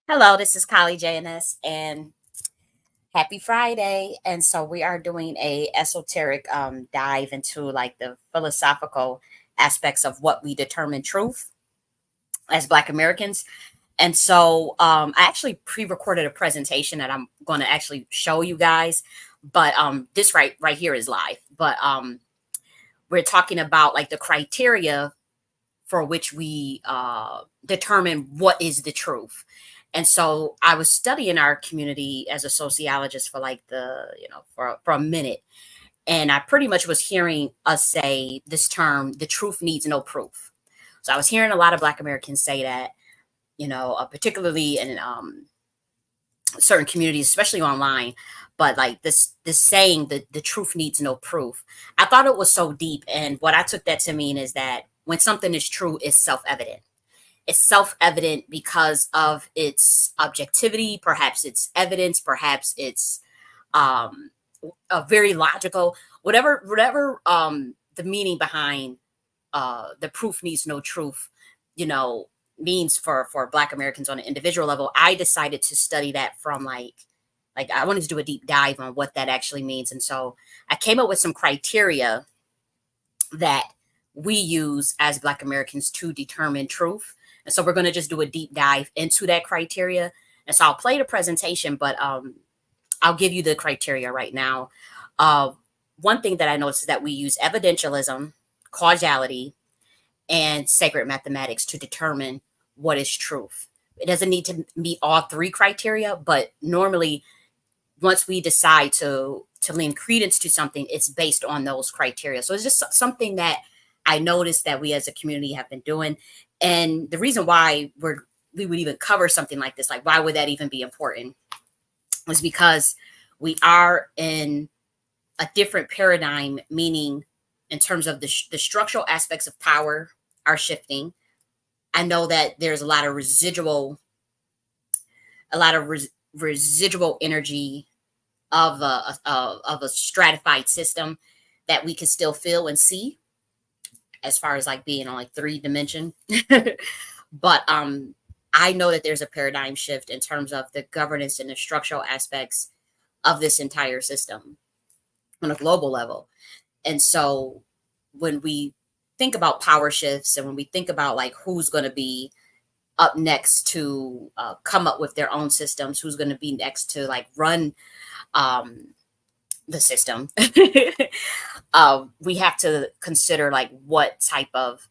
Hello, this is J.N.S. and happy Friday. And so we are doing a esoteric dive into like the philosophical aspects of what we determine truth as Black Americans. And so I actually pre-recorded a presentation that I'm going to actually show you guys, but this right here is live. But we're talking about like the criteria for which we determine what is the truth. And so I was studying our community as a sociologist for like for a minute. And I pretty much was hearing us say this term, the truth needs no proof. So I was hearing a lot of Black Americans say that, particularly in certain communities, especially online. But like this saying that the truth needs no proof. I thought it was so deep. And what I took that to mean is that when something is true, it's self-evident. It's self-evident because of its objectivity, perhaps its evidence, perhaps it's um a very logical, whatever the meaning behind the proof needs no truth, you know, means for Black Americans on an individual level. I decided to study that from like I wanted to do a deep dive on what that actually means. And so I came up with some criteria that we use as Black Americans to determine truth. And so we're going to just do a deep dive into that criteria. And so I'll play the presentation, but I'll give you the criteria right now. Uh, One thing that I noticed is that we use evidentialism, causality, and sacred mathematics to determine what is truth. It doesn't need to meet all three criteria, but normally once we decide to lend credence to something, it's based on those criteria. So it's just something that I noticed that we as a community have been doing. And the reason why we would even cover something like this, like why would that even be important, was because we are in a different paradigm, meaning in terms of the structural aspects of power are shifting. I know that there's a lot of residual energy of a stratified system that we can still feel and see, as far as like being on like 3 dimension. But I know that there's a paradigm shift in terms of the governance and the structural aspects of this entire system on a global level. And so when we think about power shifts and when we think about like who's going to be up next to come up with their own systems, who's going to be next to like run um, the system, we have to consider like what type of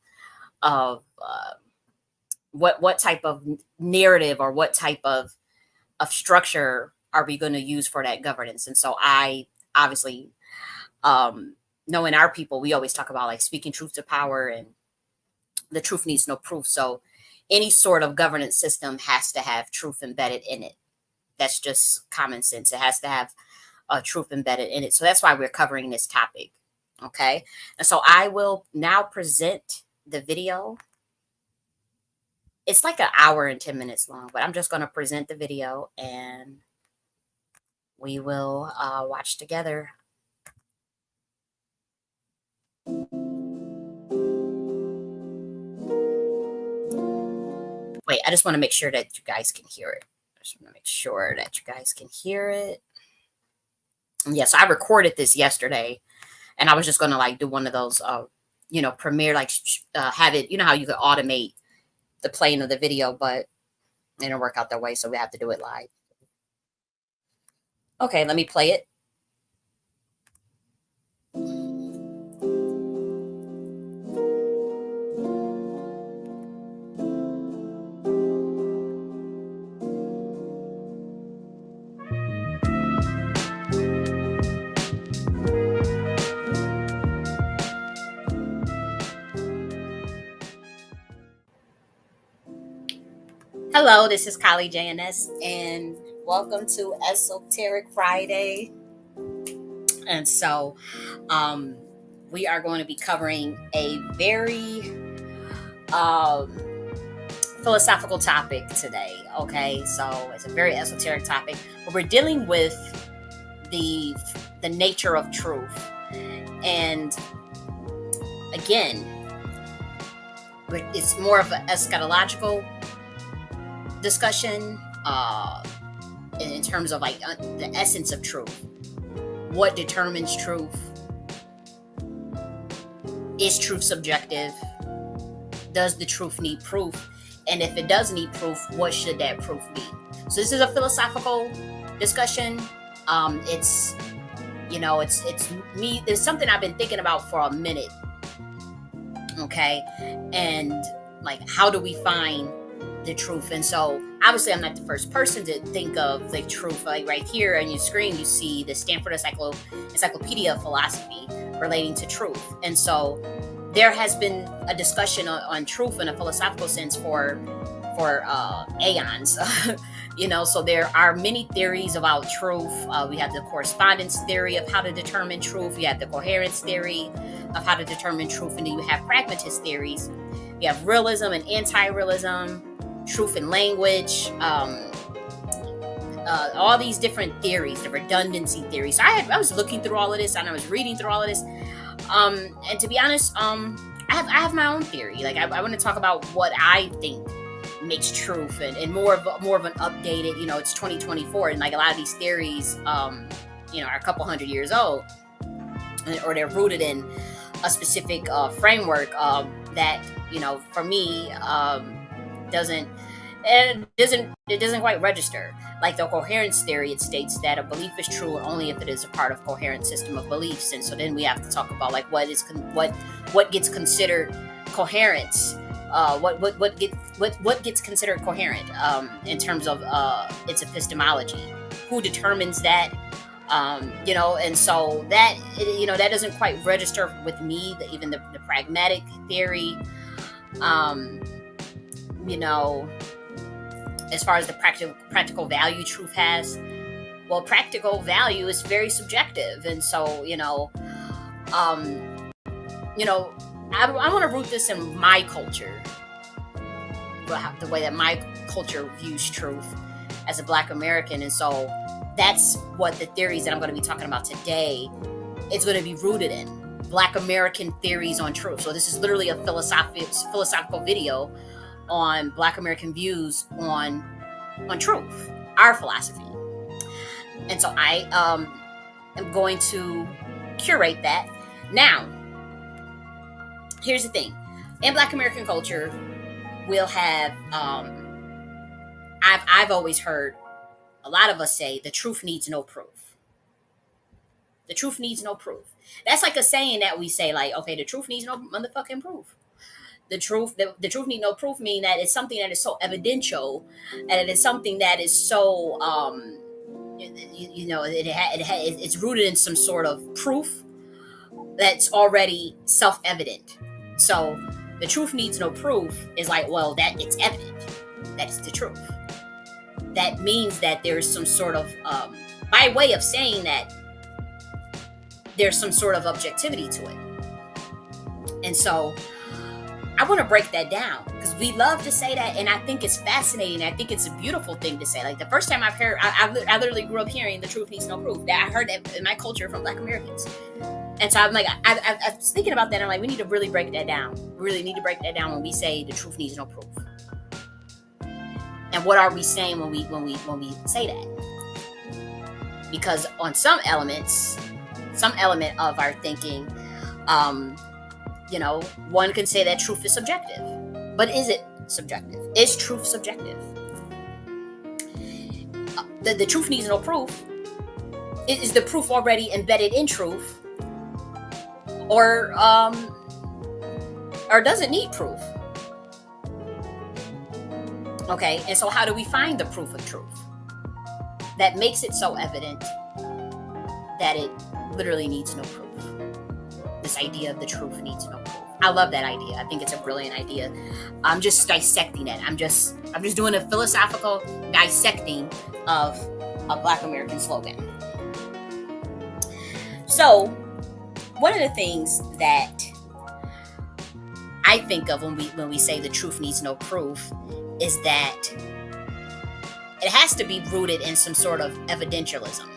what type of narrative or what type of structure are we going to use for that governance. And so I obviously knowing our people, we always talk about like speaking truth to power and the truth needs no proof. So any sort of governance system has to have truth embedded in it. That's just common sense. It has to have truth embedded in it. So that's why we're covering this topic. Okay. And so I will now present the video. It's like an hour and 10 minutes long, but I'm just going to present the video and we will watch together. Wait, I just want to make sure that you guys can hear it. I just want to make sure that you guys can hear it. And yes, I recorded this yesterday and I was just going to like do one of those, Premiere, like have it, you know how you could automate the playing of the video, but it didn't work out that way. So we have to do it live. Okay, let me play it. Hello, this is J.N.S. and welcome to Esoteric Friday. And so we are going to be covering a very philosophical topic today. Okay, so it's a very esoteric topic, but we're dealing with the nature of truth. And again, it's more of an eschatological discussion uh, in terms of like the essence of truth. What determines truth? Is truth subjective? Does the truth need proof? And if it does need proof, what should that proof be? So this is a philosophical discussion. It's it's me. There's something I've been thinking about for a minute. Okay, and like, how do we find the truth? And so obviously I'm not the first person to think of the truth. Like right here on your screen you see the Stanford Encyclopedia of Philosophy relating to truth. And so there has been a discussion on truth in a philosophical sense for aeons. So there are many theories about truth. We have the correspondence theory of how to determine truth. We have the coherence theory of how to determine truth. And then you have pragmatist theories. We have realism and anti-realism, truth and language, all these different theories, the redundancy theory. So I was looking through all of this and I was reading through all of this. And to be honest, I have my own theory. Like I want to talk about what I think makes truth and more of an updated, it's 2024 and like a lot of these theories, are a couple hundred years old, or they're rooted in a specific framework that, for me, doesn't quite register. Like the coherence theory, it states that a belief is true only if it is a part of a coherent system of beliefs. And so then we have to talk about like what gets considered coherence. What gets considered coherent in terms of its epistemology? Who determines that? And so that that doesn't quite register with me. Even the pragmatic theory, as far as the practical value truth has, well, practical value is very subjective, and so I want to root this in my culture, the way that my culture views truth as a Black American. And so that's what the theories that I'm going to be talking about today is going to be rooted in. Black American theories on truth. So this is literally a philosophical video on Black American views on truth, our philosophy. And so I am going to curate that. Now, here's the thing. In Black American culture, we'll have, I've always heard a lot of us say the truth needs no proof. The truth needs no proof. That's like a saying that we say, like, okay, the truth needs no motherfucking proof. The truth needs no proof, meaning that it's something that is so evidential, and it is something that is so, it's rooted in some sort of proof that's already self-evident. So the truth needs no proof is like, well, that it's evident. That is the truth. That means that there is some sort of, by way of saying that, there's some sort of objectivity to it. And so I want to break that down, because we love to say that, and I think it's fascinating. I think it's a beautiful thing to say. Like the first time I've heard, I literally grew up hearing the truth needs no proof. That I heard that in my culture from Black Americans. And so I'm like, I was thinking about that. I'm like, we need to really break that down. We really need to break that down when we say the truth needs no proof. And what are we saying when we say that? Because on some element of our thinking, one can say that truth is subjective. But is it subjective? Is truth subjective? The truth needs no proof. Is the proof already embedded in truth? Or does it need proof? Okay, and so how do we find the proof of truth that makes it so evident that it literally needs no proof? This idea of the truth needs no proof. I love that idea. I think it's a brilliant idea. I'm just dissecting it. I'm just doing a philosophical dissecting of a Black American slogan. So, one of the things that I think of when we say the truth needs no proof is that it has to be rooted in some sort of evidentialism.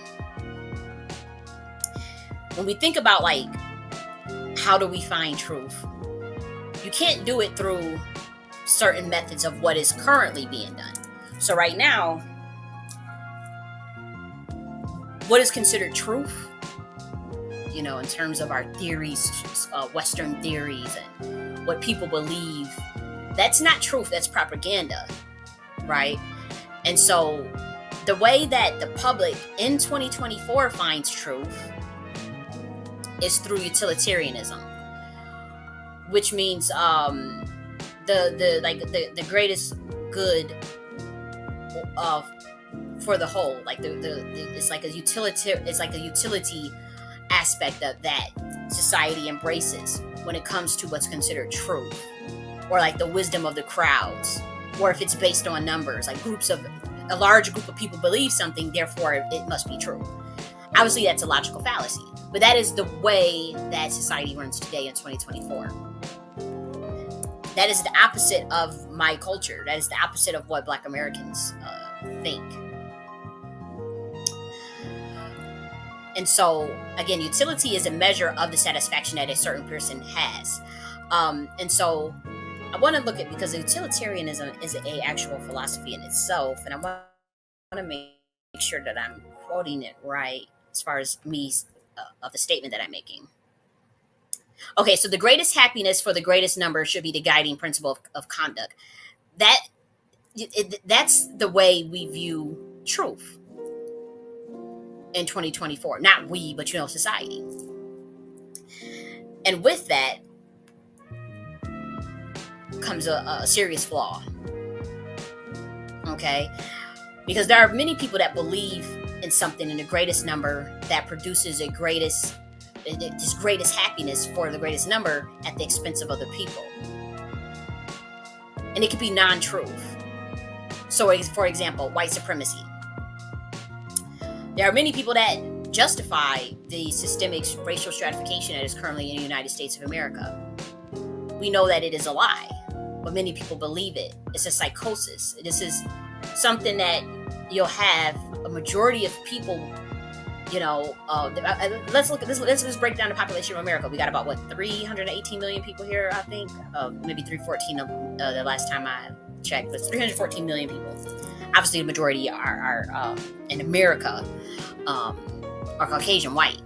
When we think about, like, how do we find truth, you can't do it through certain methods of what is currently being done. So right now, what is considered truth, in terms of our theories, Western theories, and what people believe, that's not truth, that's propaganda, right? And so the way that the public in 2024 finds truth is through utilitarianism, which means the greatest good of for the whole, like it's like a utility aspect of that society embraces when it comes to what's considered truth, or like the wisdom of the crowds, or if it's based on numbers, like a large group of people believe something, therefore it must be true. Obviously that's a logical fallacy, but that is the way that society runs today in 2024. That is the opposite of my culture. That is the opposite of what Black Americans think. And so, again, utility is a measure of the satisfaction that a certain person has. And so I want to look at, because utilitarianism is a actual philosophy in itself, and I want to make sure that I'm quoting it right as far as me, of the statement that I'm making. Okay, so the greatest happiness for the greatest number should be the guiding principle of conduct. That's the way we view truth in 2024. Not we, but society. And with that comes a serious flaw. Okay? Because there are many people that believe in something in the greatest number that produces this greatest happiness for the greatest number at the expense of other people. And it could be non-truth. So, for example, white supremacy. There are many people that justify the systemic racial stratification that is currently in the United States of America. We know that it is a lie, but many people believe it. It's a psychosis. This is something that you'll have a majority of people, let's look at this. Let's break down the population of America. We got about 318 million people here, I think. Maybe 314 the last time I checked, but 314 million people. Obviously, the majority are in America are Caucasian white.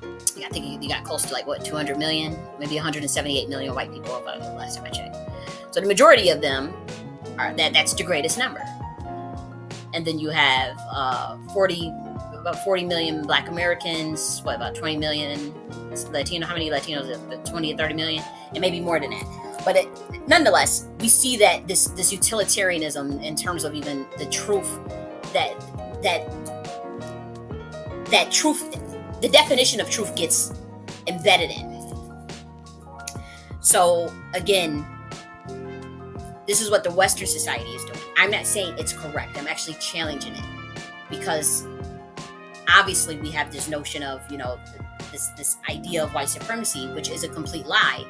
I think you got close to 200 million, maybe 178 million white people last time I checked. So the majority of them that's the greatest number. And then you have about 40 million Black Americans, about 20 million Latino. How many Latinos? 20 or 30 million, and maybe more than that. But nonetheless, we see that this utilitarianism, in terms of even the truth, that truth, the definition of truth gets embedded in. So again, this is what the Western society is doing. I'm not saying it's correct. I'm actually challenging it, because obviously we have this notion of, this idea of white supremacy, which is a complete lie.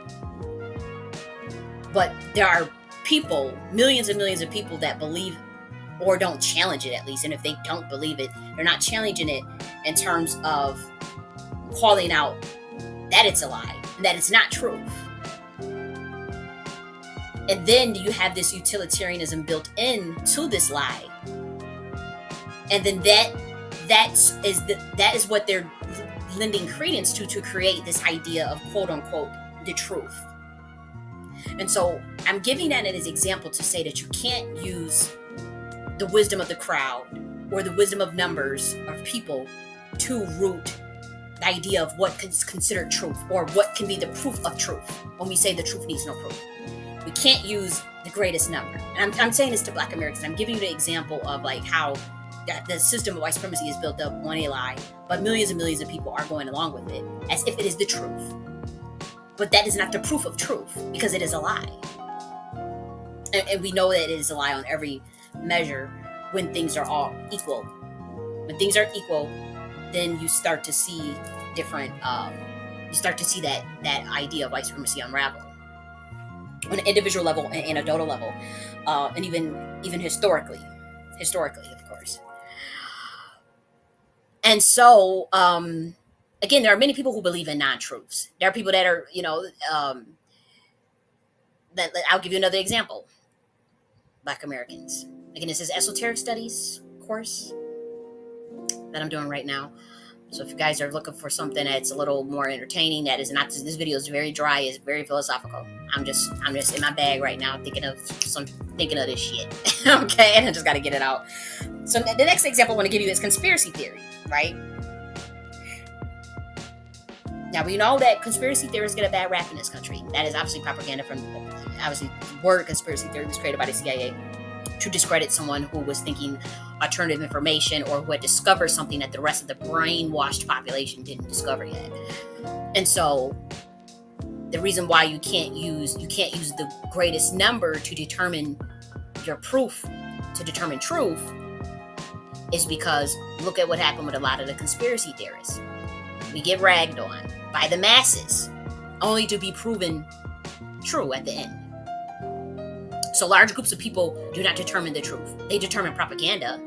But there are people, millions and millions of people, that believe, or don't challenge it at least. And if they don't believe it, they're not challenging it in terms of calling out that it's a lie, and that it's not truth. And then you have this utilitarianism built into this lie. And then that is what they're lending credence to create this idea of, quote unquote, the truth. And so I'm giving that as an example to say that you can't use the wisdom of the crowd or the wisdom of numbers of people to root the idea of what is considered truth, or what can be the proof of truth, when we say the truth needs no proof. We can't use the greatest number. And I'm saying this to Black Americans. I'm giving you the example of how the system of white supremacy is built up on a lie, but millions and millions of people are going along with it as if it is the truth. But that is not the proof of truth, because it is a lie. And we know that it is a lie on every measure when things are all equal. When things are equal, then you start to see different, that idea of white supremacy unravel on an individual level and a total level, and even historically, of course. And so, again, there are many people who believe in non-truths. There are people that are, that I'll give you another example. Black Americans. Again, this is esoteric studies course. that I'm doing right now. So if you guys are looking for something that's a little more entertaining, that is not, this video is very dry, it's very philosophical. I'm just in my bag right now thinking of this shit. Okay, and I just got to get it out. So the next example I want to give you is conspiracy theory, right? Now we know that conspiracy theorists get a bad rap in this country. That is obviously propaganda from, obviously the word conspiracy theory was created by the CIA to discredit someone who was thinking alternative information or who had discovered something that the rest of the brainwashed population didn't discover yet. And so the reason why you can't use the greatest number to determine your proof, to determine truth, is because look at what happened with a lot of the conspiracy theorists. We get ragged on by the masses only to be proven true at the end. So large groups of people do not determine the truth. They determine propaganda.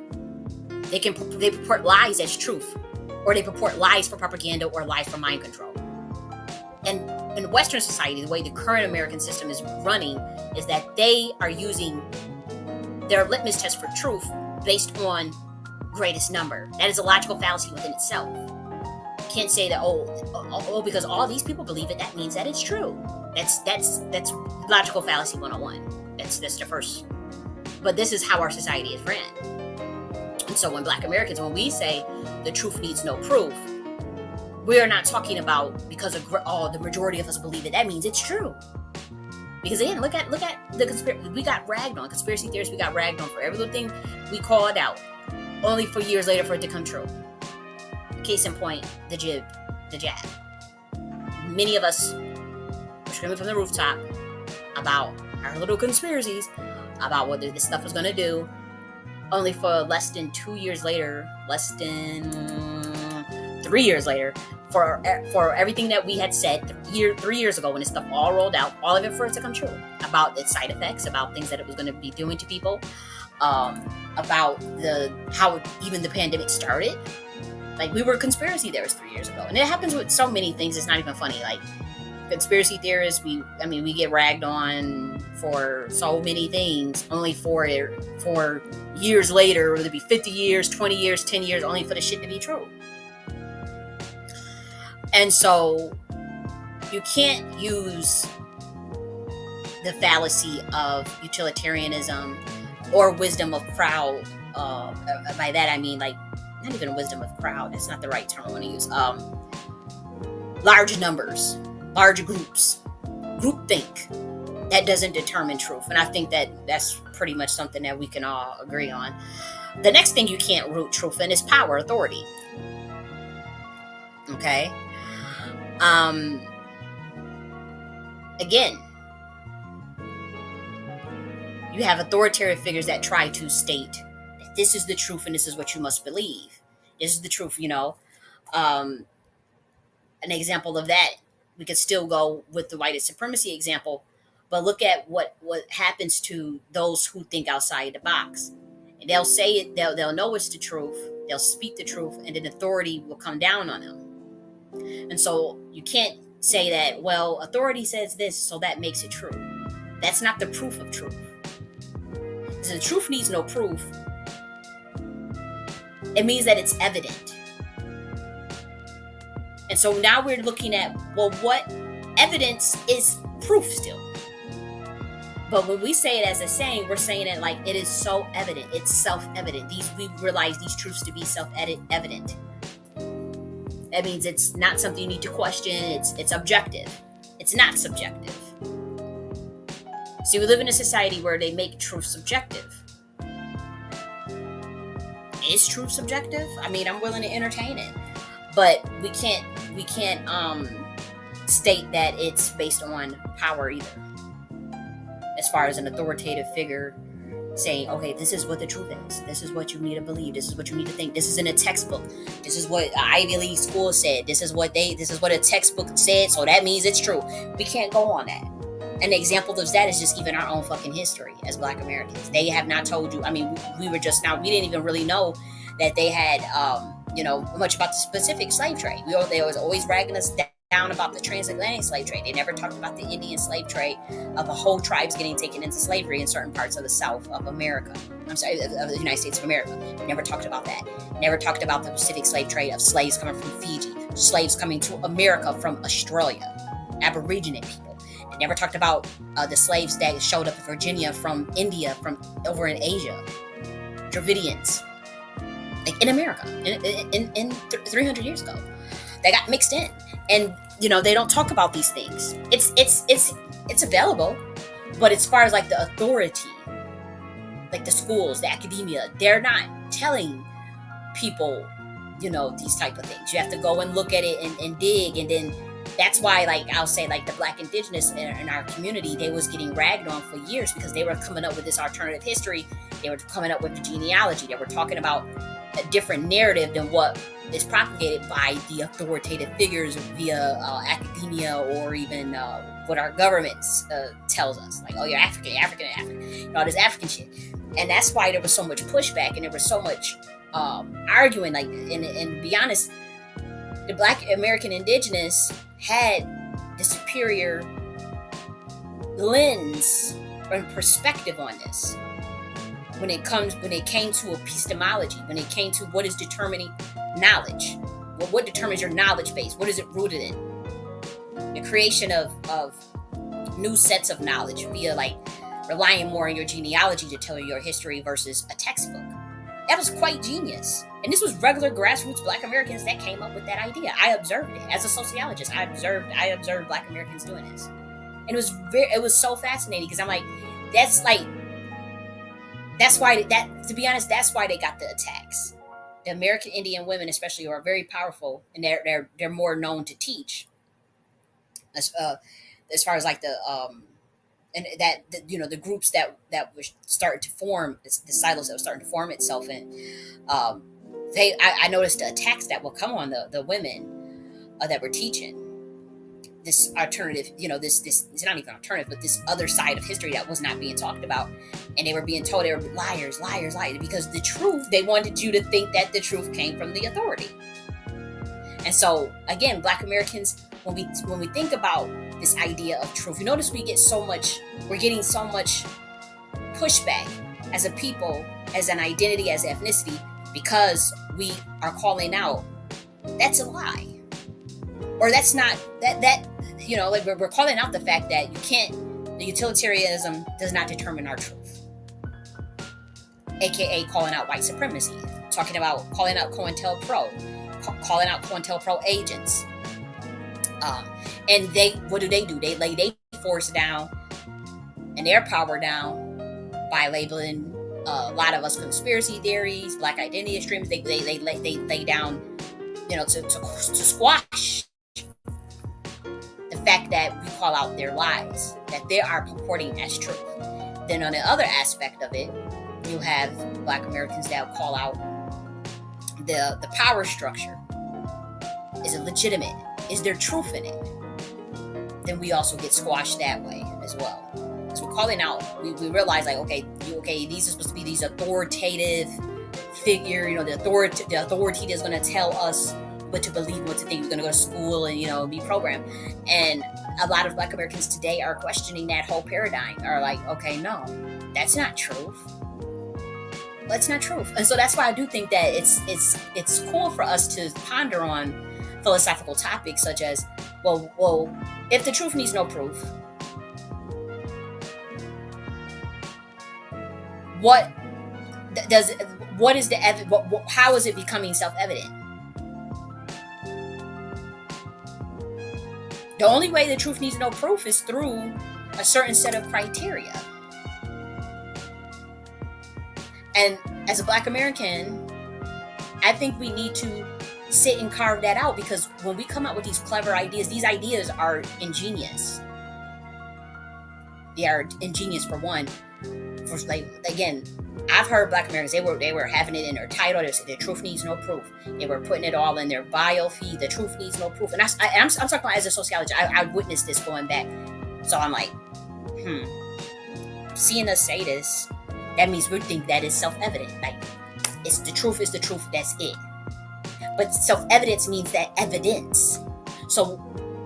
They purport lies as truth, or they purport lies for propaganda or lies for mind control. And in Western society, the way the current American system is running is that they are using their litmus test for truth based on greatest number. That is a logical fallacy within itself. You can't say that, because all these people believe it, that means that it's true. That's logical fallacy 101. That's the first. But this is how our society is ran. And so when Black Americans, when we say the truth needs no proof, we are not talking about because the majority of us believe it, that means it's true. Because again, look at the conspiracy. We got ragged on. Conspiracy theorists, we got ragged on for every little thing we called out, only for years later for it to come true. Case in point, the jab. Many of us were screaming from the rooftop about our little conspiracies, about what this stuff was going to do, only for less than 2 years later, less than 3 years later, for everything that we had said 3 years ago when this stuff all rolled out, all of it for it to come true, about its side effects, about things that it was going to be doing to people, about how even the pandemic started. Like, we were conspiracy theorists 3 years ago, and it happens with so many things. It's not even funny. Like, conspiracy theorists, we get ragged on for so many things, only for years later, whether it be 50 years, 20 years, 10 years, only for the shit to be true. And so you can't use the fallacy of utilitarianism or wisdom of crowd. By that I mean, like, not even wisdom of crowd. That's not the right term I want to use. Large numbers, large groups, groupthink. That doesn't determine truth. And I think that that's pretty much something that we can all agree on. The next thing you can't root truth in is power, authority. Okay? Again, you have authoritarian figures that try to state that this is the truth and this is what you must believe. This is the truth, An example of that, we could still go with the white supremacy example, but look at what happens to those who think outside the box. And they'll say it, they'll know it's the truth, they'll speak the truth, and then authority will come down on them. And so you can't say that, well, authority says this, so that makes it true. That's not the proof of truth. So the truth needs no proof. It means that it's evident. And so now we're looking at, well, what evidence is proof still? But when we say it as a saying, we're saying it like it is so evident. It's self-evident. We realize these truths to be self-evident. That means it's not something you need to question. It's objective. It's not subjective. See, we live in a society where they make truth subjective. Is truth subjective? I'm willing to entertain it, but we can't state that it's based on power either. As far as an authoritative figure saying, okay, this is what the truth is. This is what you need to believe. This is what you need to think. This is in a textbook. This is what Ivy League school said. This is what a textbook said, so that means it's true. We can't go on that. An example of that is just even our own fucking history as Black Americans. They have not told you. We didn't even really know that they had, much about the specific slave trade. They was always ragging us down about the transatlantic slave trade. They never talked about the Indian slave trade, of a whole tribes getting taken into slavery in certain parts of the South of America. I'm sorry, of the United States of America. Never talked about that. Never talked about the Pacific slave trade of slaves coming from Fiji, slaves coming to America from Australia, Aborigine people. They never talked about the slaves that showed up in Virginia from India, from over in Asia, Dravidians, like in America, in 300 years ago. They got mixed in, and they don't talk about these things. It's available, but as far as like the authority, like the schools, the academia, they're not telling people, these type of things. You have to go and look at it and dig, and then that's why, like, I'll say, like, the Black indigenous in our community, they was getting ragged on for years because they were coming up with this alternative history. They were coming up with the genealogy. They were talking about a different narrative than what is propagated by the authoritative figures via academia, or even what our government tells us. Like, oh, you're African, all this African shit. And that's why there was so much pushback, and there was so much arguing. Like, and to be honest, the Black American indigenous had the superior lens and perspective on this. When it came to epistemology, when it came to what is determining knowledge, what determines your knowledge base, what is it rooted in? The creation of new sets of knowledge via, like, relying more on your genealogy to tell you your history versus a textbook. That was quite genius. And this was regular grassroots Black Americans that came up with that idea. I observed it as a sociologist. I observed Black Americans doing this, and it was so fascinating because I'm like, that's why to be honest, that's why they got the attacks. The American Indian women, especially, are very powerful, and they're more known to teach. As far as like the and that the groups that were starting to form, the silos that were starting to form itself in, I noticed the attacks that will come on the women that were teaching this alternative, this it's not even alternative, but this other side of history that was not being talked about. And they were being told they were liars, because the truth, they wanted you to think that the truth came from the authority. And so, again, Black Americans, when we think about this idea of truth, you notice we're getting so much pushback as a people, as an identity, as ethnicity, because we are calling out, that's a lie. Or that's not, like we're calling out the fact that the utilitarianism does not determine our truth. AKA calling out white supremacy, calling out COINTELPRO, calling out COINTELPRO agents. And what do? They lay their force down and their power down by labeling a lot of us conspiracy theories, Black identity extremists. They lay down, to squash the fact that we call out their lies, that they are purporting as truth. Then on the other aspect of it, you have Black Americans that call out the power structure. Is it legitimate? Is there truth in it? Then we also get squashed that way as well. So we're calling out, we realize, like, okay, these are supposed to be these authoritative figure, the authority that's going to tell us what to believe, what to think. We're going to go to school and, be programmed. And a lot of Black Americans today are questioning that whole paradigm, are like, okay, no, that's not truth. That's not truth. And so that's why I do think that it's cool for us to ponder on philosophical topics such as, well, if the truth needs no proof, how is it becoming self-evident? The only way the truth needs no proof is through a certain set of criteria. And as a Black American, I think we need to sit and carve that out, because when we come up with these clever ideas, these ideas are ingenious. They are ingenious for one. For, like, again, I've heard Black Americans, they were having it in their title. They said the truth needs no proof. They were putting it all in their bio feed. The truth needs no proof. And I'm talking about as a sociologist. I witnessed this going back. So I'm like, seeing us say this, that means we think that is self-evident. Like, it's the truth is the truth. That's it. But self-evidence means that evidence. So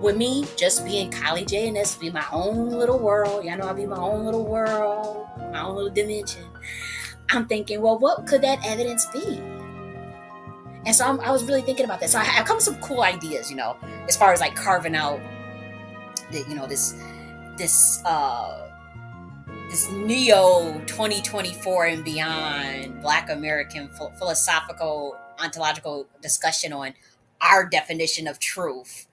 with me just being Kylie J.N.S, be my own little world. Y'all know I be my own little world, my own little dimension. I'm thinking, well, what could that evidence be? And so I was really thinking about that. So I come with some cool ideas, as far as like carving out, this neo 2024 and beyond Black American philosophical ontological discussion on our definition of truth.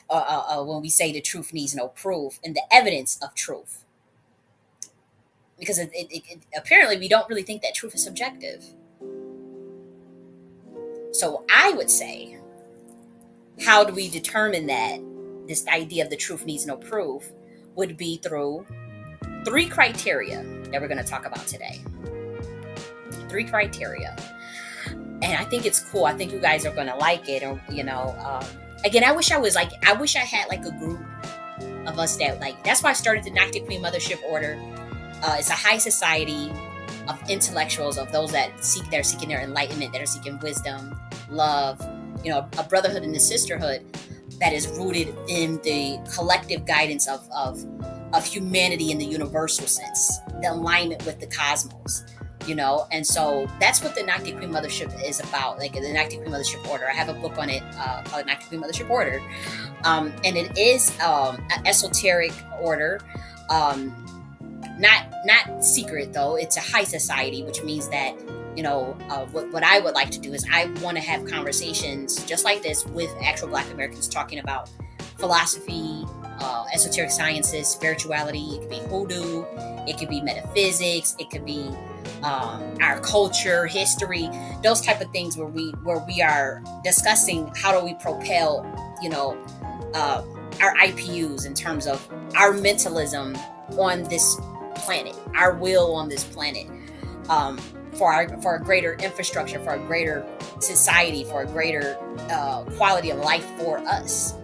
When we say the truth needs no proof, and the evidence of truth, because apparently we don't really think that truth is subjective. So I would say, how do we determine that this idea of the truth needs no proof would be through 3 criteria that we're going to talk about today. 3 criteria. And I think it's cool. I think you guys are going to like it. Or, again, I wish I had like a group of us that that's why I started the Nakhti Queen Mothership Order. It's a high society of intellectuals, of those that are seeking their enlightenment, that are seeking wisdom, love, a brotherhood and a sisterhood that is rooted in the collective guidance of humanity in the universal sense, the alignment with the cosmos, and so that's what the Nakhti Queen Mothership is about, like the Nakhti Queen Mothership Order. I have a book on it called Nakhti Queen Mothership Order, and it is an esoteric order, not secret though. It's a high society, which means that what I would like to do is I want to have conversations just like this with actual Black Americans talking about philosophy, esoteric sciences, spirituality. It could be hoodoo, it could be metaphysics, it could be our culture, history, those type of things where we are discussing how do we propel our IPUs in terms of our mentalism on this planet, our will on this planet, for a greater infrastructure, for a greater society, for a greater quality of life for us.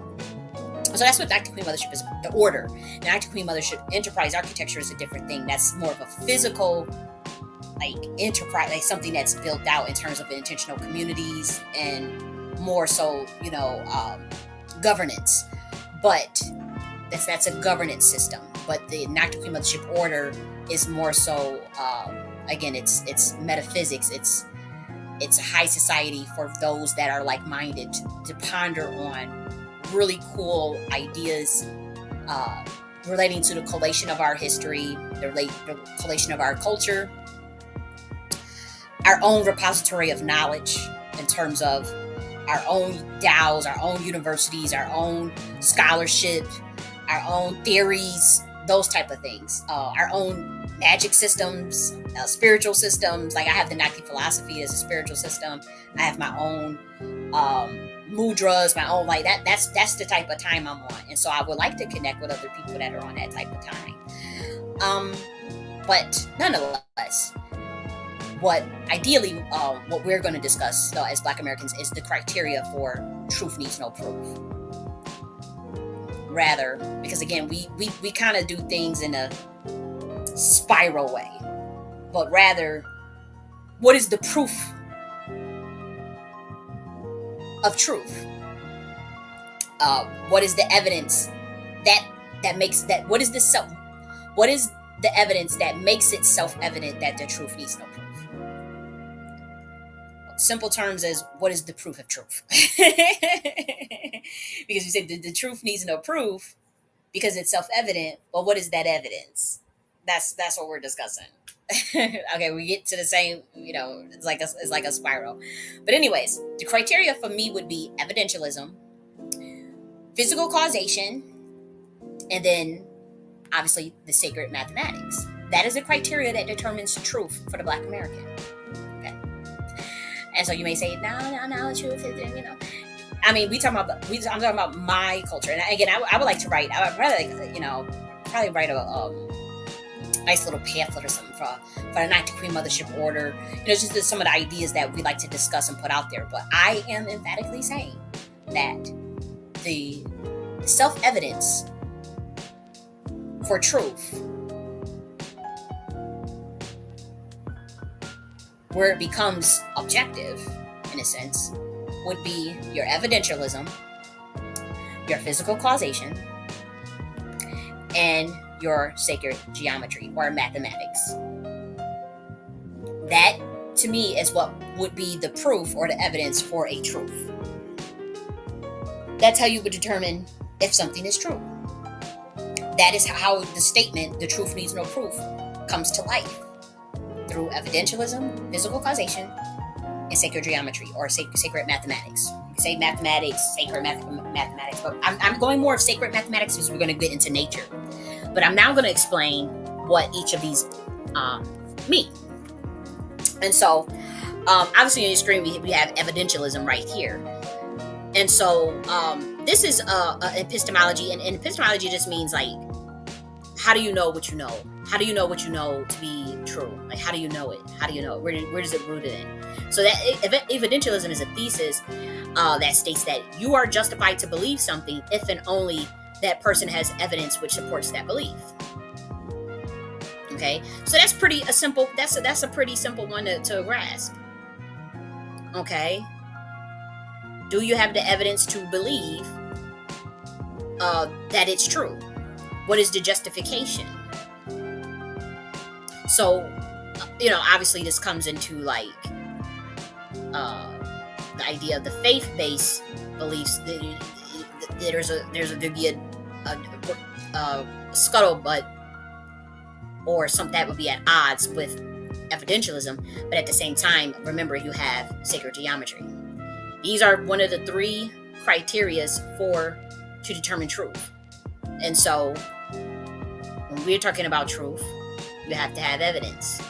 So that's what Nakhti Queen Mothership is, the order. The Nakhti Queen Mothership enterprise architecture is a different thing. That's more of a physical, enterprise, something that's built out in terms of intentional communities and more so, governance. But that's a governance system. But the Nakhti Queen Mothership Order is more so, again, it's metaphysics. It's a high society for those that are like-minded to ponder on really cool ideas relating to the collation of our history, the collation of our culture, our own repository of knowledge in terms of our own DAOs, our own universities, our own scholarship, our own theories, those type of things, our own magic systems, spiritual systems. Like I have the Nakhti philosophy as a spiritual system. I have my own mudras, my own that's the type of time I'm on, and so I would like to connect with other people that are on that type of time. But nonetheless, what we're going to discuss as Black Americans is the criteria for truth needs no proof. Rather, because again, we kind of do things in a spiral way, but rather, what is the proof of truth? What is the evidence that makes that? What is the evidence that makes it self-evident that the truth needs no proof? Simple terms as, what is the proof of truth? Because you said the truth needs no proof because it's self-evident. Well, what is that evidence? That's what we're discussing. Okay, we get to the same, it's like a spiral. But anyways, the criteria for me would be evidentialism, physical causation, and then obviously the sacred mathematics. That is the criteria that determines truth for the Black American. Okay. And so you may say, no, the truth is, I mean, I'm talking about my culture. And again, I would like to write, I would probably write a nice little pamphlet or something for the Nakhti Queen Mothership Order. Just some of the ideas that we like to discuss and put out there. But I am emphatically saying that the self-evidence for truth, where it becomes objective, in a sense, would be your evidentialism, your physical causation, and your sacred geometry or mathematics. That, to me, is what would be the proof or the evidence for a truth. That's how you would determine if something is true. That is how the statement, the truth needs no proof, comes to life. Through evidentialism, physical causation, and sacred geometry or sacred mathematics. You can say mathematics, sacred mathematics, but I'm going more of sacred mathematics because we're going to get into nature. But I'm now going to explain what each of these mean. And so, obviously on your screen, we have evidentialism right here. And so, this is epistemology, and epistemology just means like, how do you know what you know? How do you know what you know to be true? Like, how do you know it? How do you know it? Where does it rooted in? So that evidentialism is a thesis that states that you are justified to believe something if and only that person has evidence which supports that belief. Okay, so that's pretty a simple. That's a pretty simple one to grasp. Okay, do you have the evidence to believe that it's true? What is the justification? So, obviously this comes into like the idea of the faith-based beliefs. There'd be a scuttlebutt or something that would be at odds with evidentialism, but at the same time, remember you have sacred geometry. These are one of the 3 criterias to determine truth. And so, when we're talking about truth, you have to have evidence.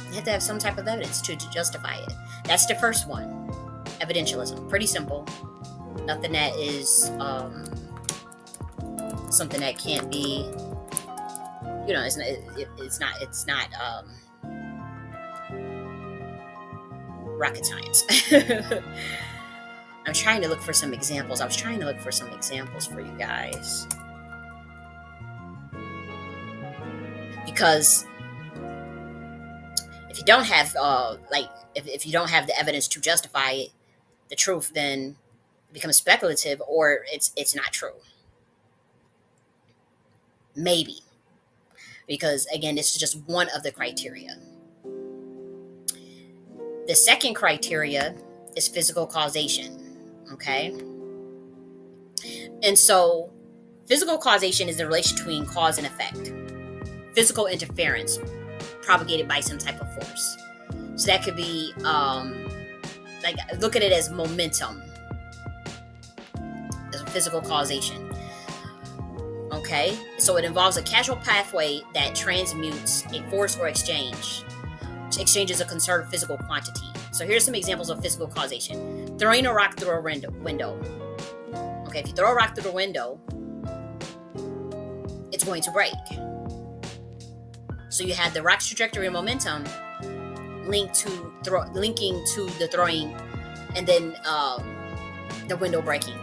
You have to have some type of evidence to justify it. That's the first one. Evidentialism. Pretty simple. Nothing that is something that can't be, it's not rocket science. I'm trying to look for some examples. I was trying to look for some examples for you guys. Because if you don't have if you don't have the evidence to justify the truth, then it becomes speculative or it's not true. Maybe. Because again, this is just one of the criteria. The second criteria is physical causation. Okay? And so physical causation is the relation between cause and effect. Physical interference propagated by some type of force. So that could be look at it as momentum. As a physical causation. Okay? So it involves a causal pathway that transmutes a force or exchange. Exchanges a conserved physical quantity. So here's some examples of physical causation. Throwing a rock through a window. Okay, if you throw a rock through the window, it's going to break. So you have the rock's trajectory and momentum linking to the throwing, and then the window breaking.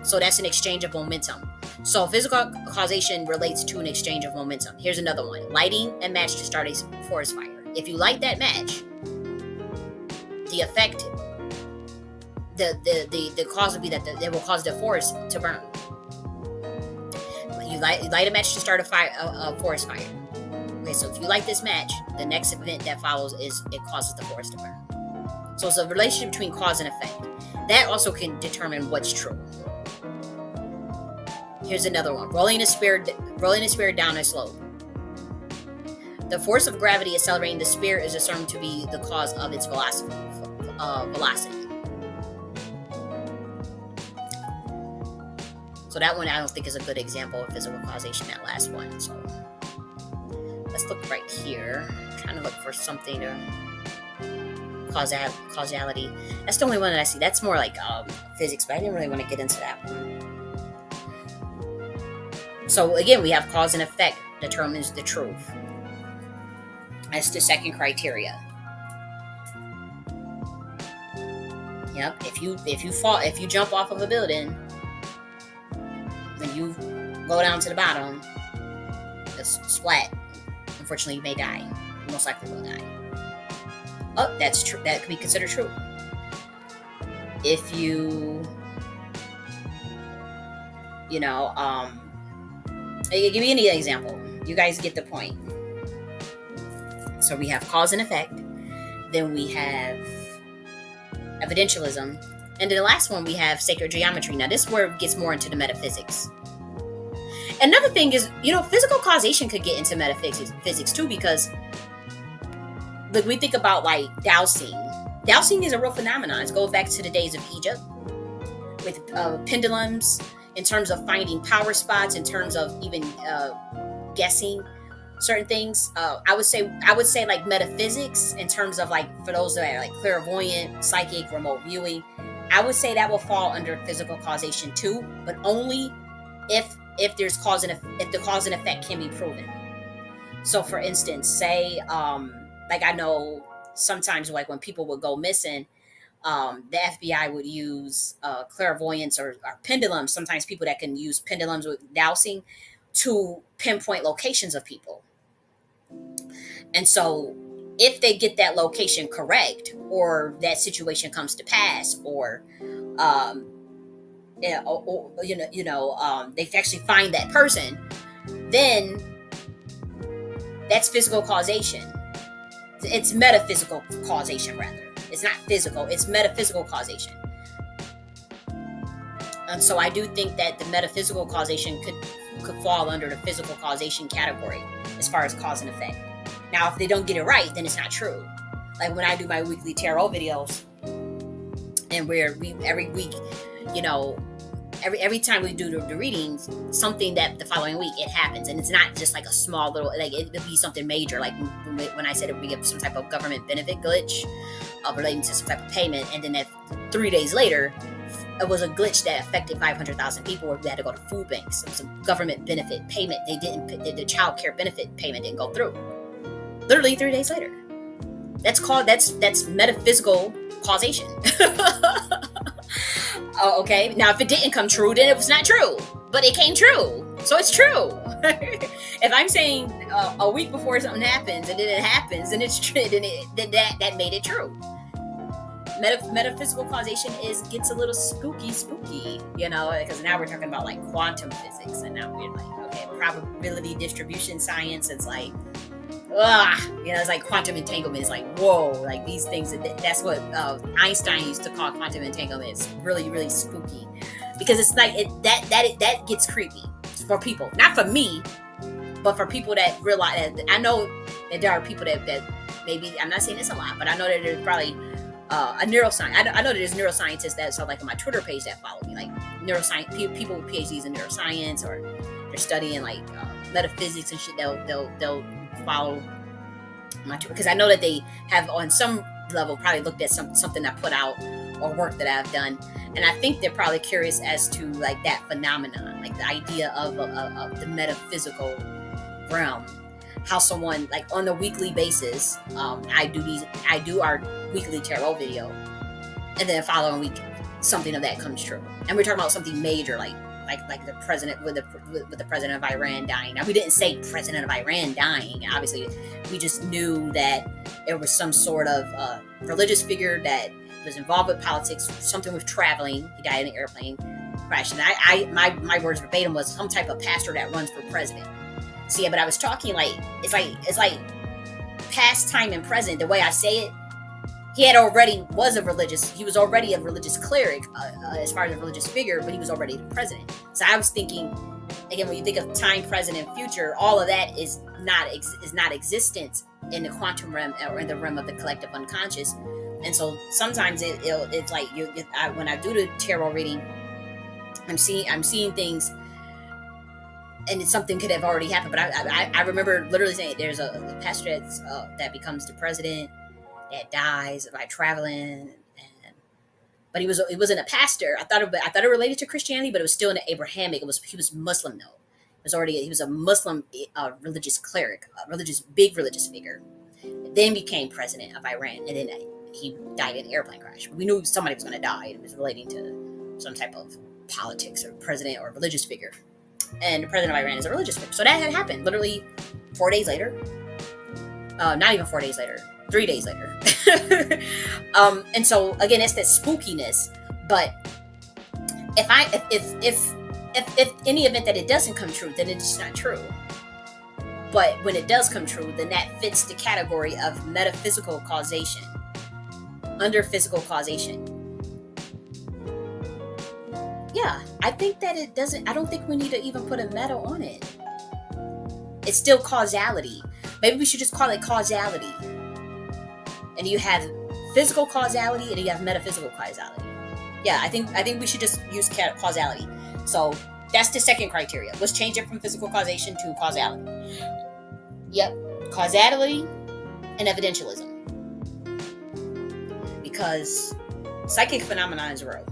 So that's an exchange of momentum. So physical causation relates to an exchange of momentum. Here's another one. Lighting a match to start a forest fire. If you light that match, the effect, the cause would be that it will cause the forest to burn. You light a match to start a forest fire. Okay, so if you light this match, the next event that follows is it causes the forest to burn. So it's a relationship between cause and effect. That also can determine what's true. Here's another one. Rolling a spear down a slope. The force of gravity accelerating the spear is assumed to be the cause of its velocity. So that one I don't think is a good example of physical causation, that last one. So let's look right here. I'm trying to look for something to causality. That's the only one that I see. That's more like physics, but I didn't really want to get into that one. So again, we have cause and effect determines the truth. That's the second criteria. Yep. If you jump off of a building, when you go down to the bottom, it's splat. Unfortunately, you may die. You most likely will die. Oh, that's true. That could be considered true. if you, you know, give me any example. You guys get the point. So we have cause and effect. Then we have evidentialism. And then the last one, we have sacred geometry. Now, this is where it gets more into the metaphysics. Another thing is, physical causation could get into metaphysics too, because like we think about like dowsing. Dowsing is a real phenomenon. It goes back to the days of Egypt with pendulums, in terms of finding power spots, in terms of even guessing certain things. I would say like metaphysics, in terms of like, for those that are like clairvoyant, psychic, remote viewing, I would say that will fall under physical causation too, but only if there's if the cause and effect can be proven. So for instance, say like I know sometimes like when people would go missing, the FBI would use clairvoyance or pendulums. Sometimes people that can use pendulums with dowsing to pinpoint locations of people. And so if they get that location correct, or that situation comes to pass, or they actually find that person, then that's physical causation. It's metaphysical causation, rather. It's not physical, it's metaphysical causation. And so I do think that the metaphysical causation could fall under the physical causation category as far as cause and effect. Now, if they don't get it right, then it's not true. Like when I do my weekly tarot videos, and every week, every time we do the readings, something that the following week it happens, and it's not just like a small little, like it'll be something major, like when I said it would be some type of government benefit glitch relating to some type of payment, and then that 3 days later, it was a glitch that affected 500,000 people, where we had to go to food banks. It was a government benefit payment. The child care benefit payment didn't go through. Literally 3 days later. That's metaphysical causation. Oh, okay. Now, if it didn't come true, then it was not true. But it came true, so it's true. If I'm saying a week before something happens and then it happens, and it's true, then that made it true. Metaphysical causation gets a little spooky, because now we're talking about like quantum physics, and now we're like, okay, probability distribution science. It's like, it's like quantum entanglement. It's like, whoa, like these things. That's what Einstein used to call quantum entanglement. It's really, really spooky, because it's like that gets creepy for people, not for me, but for people that realize that. I know that there are people that maybe, I'm not saying this a lot, but I know that there's probably a neuroscience. I know that there's neuroscientists that are like on my Twitter page that follow me, like neuroscience people with PhDs in neuroscience, or they're studying like metaphysics and shit. They'll follow my Twitter, because I know that they have on some level probably looked at something I put out or work that I've done, and I think they're probably curious as to like that phenomenon, like the idea of the metaphysical realm. How someone, like on a weekly basis, I do our weekly tarot video, and then the following week something of that comes true, and we're talking about something major, like the president with the president of Iran dying. Now, we didn't say president of Iran dying. Obviously, we just knew that there was some sort of religious figure that was involved with politics, something with traveling. He died in an airplane crash, and my words verbatim was some type of pastor that runs for president. See, but I was talking like it's like past, time, and present. The way I say it, he was already a religious cleric as far as a religious figure, but he was already the president. So I was thinking, again, when you think of time, present, and future, all of that is not existent in the quantum realm, or in the realm of the collective unconscious. And so sometimes it's like when I do the tarot reading, I'm seeing things. And something could have already happened, but I remember literally saying there's a pastor that becomes the president that dies by traveling, but he wasn't a pastor. I thought it related to Christianity, but it was still in the Abrahamic. He was Muslim though. He was a Muslim religious cleric, big religious figure. Then became president of Iran, and then he died in an airplane crash. We knew somebody was going to die, and it was relating to some type of politics or president or religious figure. And the president of Iran is a religious figure. So that had happened literally 4 days later. Not even 4 days later, 3 days later. And so again, it's that spookiness. But if any event that it doesn't come true, then it's not true. But when it does come true, then that fits the category of metaphysical causation, under physical causation. Yeah, I think that it doesn't, I don't think we need to even put a meta on it. It's still causality. Maybe we should just call it causality. And you have physical causality and you have metaphysical causality. Yeah, I think we should just use causality. So that's the second criteria. Let's change it from physical causation to causality. Yep, causality and evidentialism. Because psychic phenomena is real.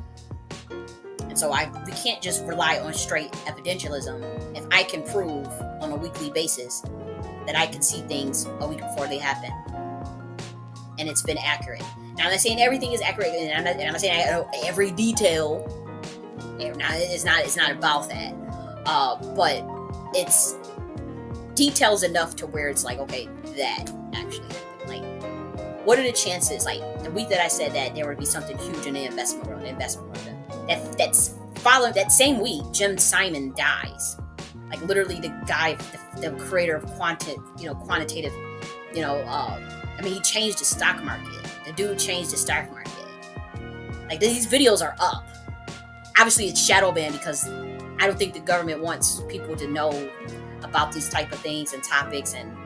And so we can't just rely on straight evidentialism if I can prove on a weekly basis that I can see things a week before they happen. And it's been accurate. Now, I'm not saying everything is accurate, and I'm not saying I know every detail. It's not about that. But it's details enough to where it's like, okay, that actually happened. Like, what are the chances? Like, the week that I said that there would be something huge in the investment world, that's followed that same week, Jim Simon dies. Like, literally the guy, the creator of quantitative, I mean, he changed the stock market. The dude changed the stock market. Like, these videos are up. Obviously, it's shadow banned because I don't think the government wants people to know about these type of things and topics, and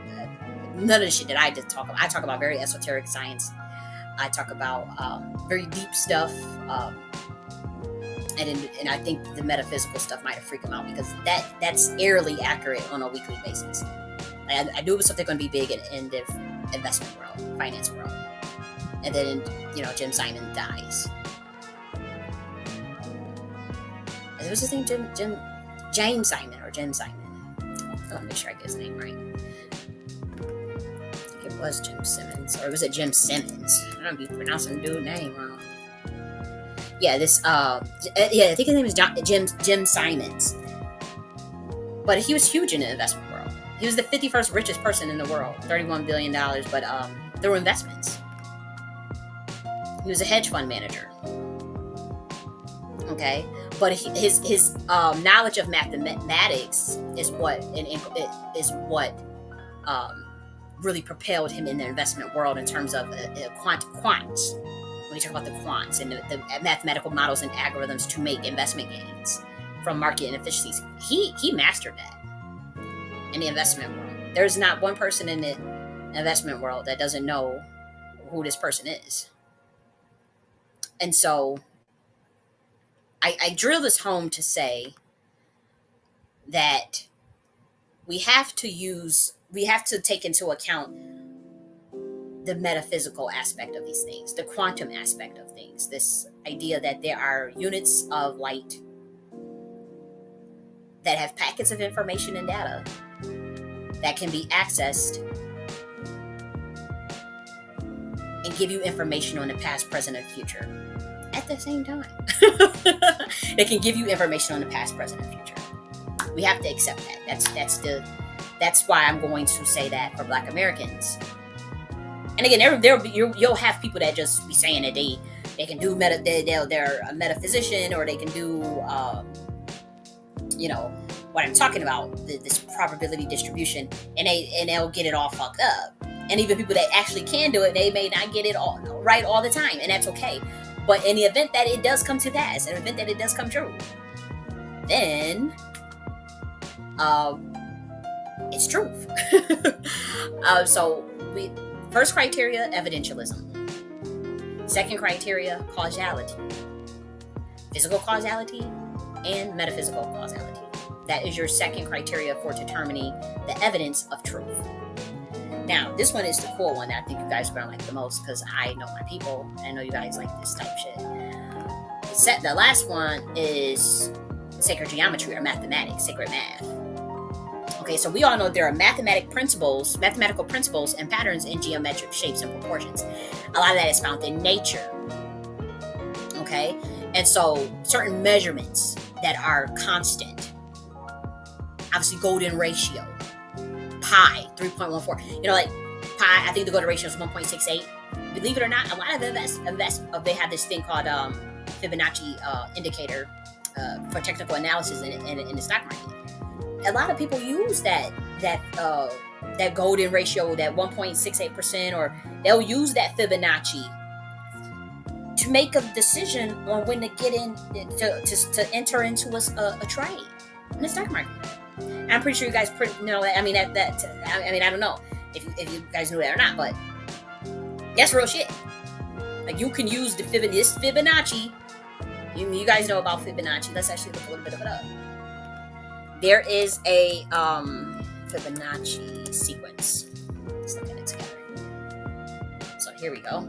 none of the shit that I just talk about. I talk about very esoteric science. I talk about very deep stuff. And I think the metaphysical stuff might have freaked them out because that's eerily accurate on a weekly basis. I knew it was something going to be big in the investment world, finance world. And then, Jim Simon dies. What was his name? James Simon or Jim Simon. I want to make sure I get his name right. I think it was Jim Simmons, or was it Jim Simmons? I don't be pronouncing the dude's name wrong. Yeah, I think his name is Jim Simons. But he was huge in the investment world. He was the 51st richest person in the world, $31 billion, but there were investments. He was a hedge fund manager. Okay, but his knowledge of mathematics is what really propelled him in the investment world in terms of quants. When you talk about the quants and the mathematical models and algorithms to make investment gains from market inefficiencies, he mastered that in the investment world. There's not one person in the investment world that doesn't know who this person is. And so I drill this home to say that we have to take into account the metaphysical aspect of these things, the quantum aspect of things, this idea that there are units of light that have packets of information and data that can be accessed and give you information on the past, present, and future at the same time. They can give you information on the past, present, and future. We have to accept that. That's why I'm going to say that for Black Americans. And again, you'll have people that just be saying that they can do they're a metaphysician, or they can do what I'm talking about, this probability distribution, and they'll get it all fucked up. And even people that actually can do it, they may not get it all right all the time, and that's okay. But in the event that it does come to pass, in the event that it does come true, then it's truth. So first criteria, evidentialism. Second criteria, causality. Physical causality and metaphysical causality. That is your second criteria for determining the evidence of truth. Now, this one is the cool one that I think you guys are going to like the most, because I know my people, and I know you guys like this type of shit. The last one is sacred geometry, or mathematics, sacred math. Okay, so we all know there are mathematical principles and patterns in geometric shapes and proportions. A lot of that is found in nature. Okay, and so certain measurements that are constant, obviously golden ratio, pi 3.14. Like pi, I think the golden ratio is 1.68. Believe it or not, a lot of they have this thing called Fibonacci indicator for technical analysis in the stock market. A lot of people use that golden ratio, that 1.68%, or they'll use that Fibonacci to make a decision on when to get in to enter into a trade in the stock market. I'm pretty sure you guys know that. I mean, I don't know if you guys knew that or not, but that's real shit. Like, you can use this Fibonacci. You guys know about Fibonacci. Let's actually look a little bit of it up. There is a Fibonacci sequence. Let's look at it together. So here we go.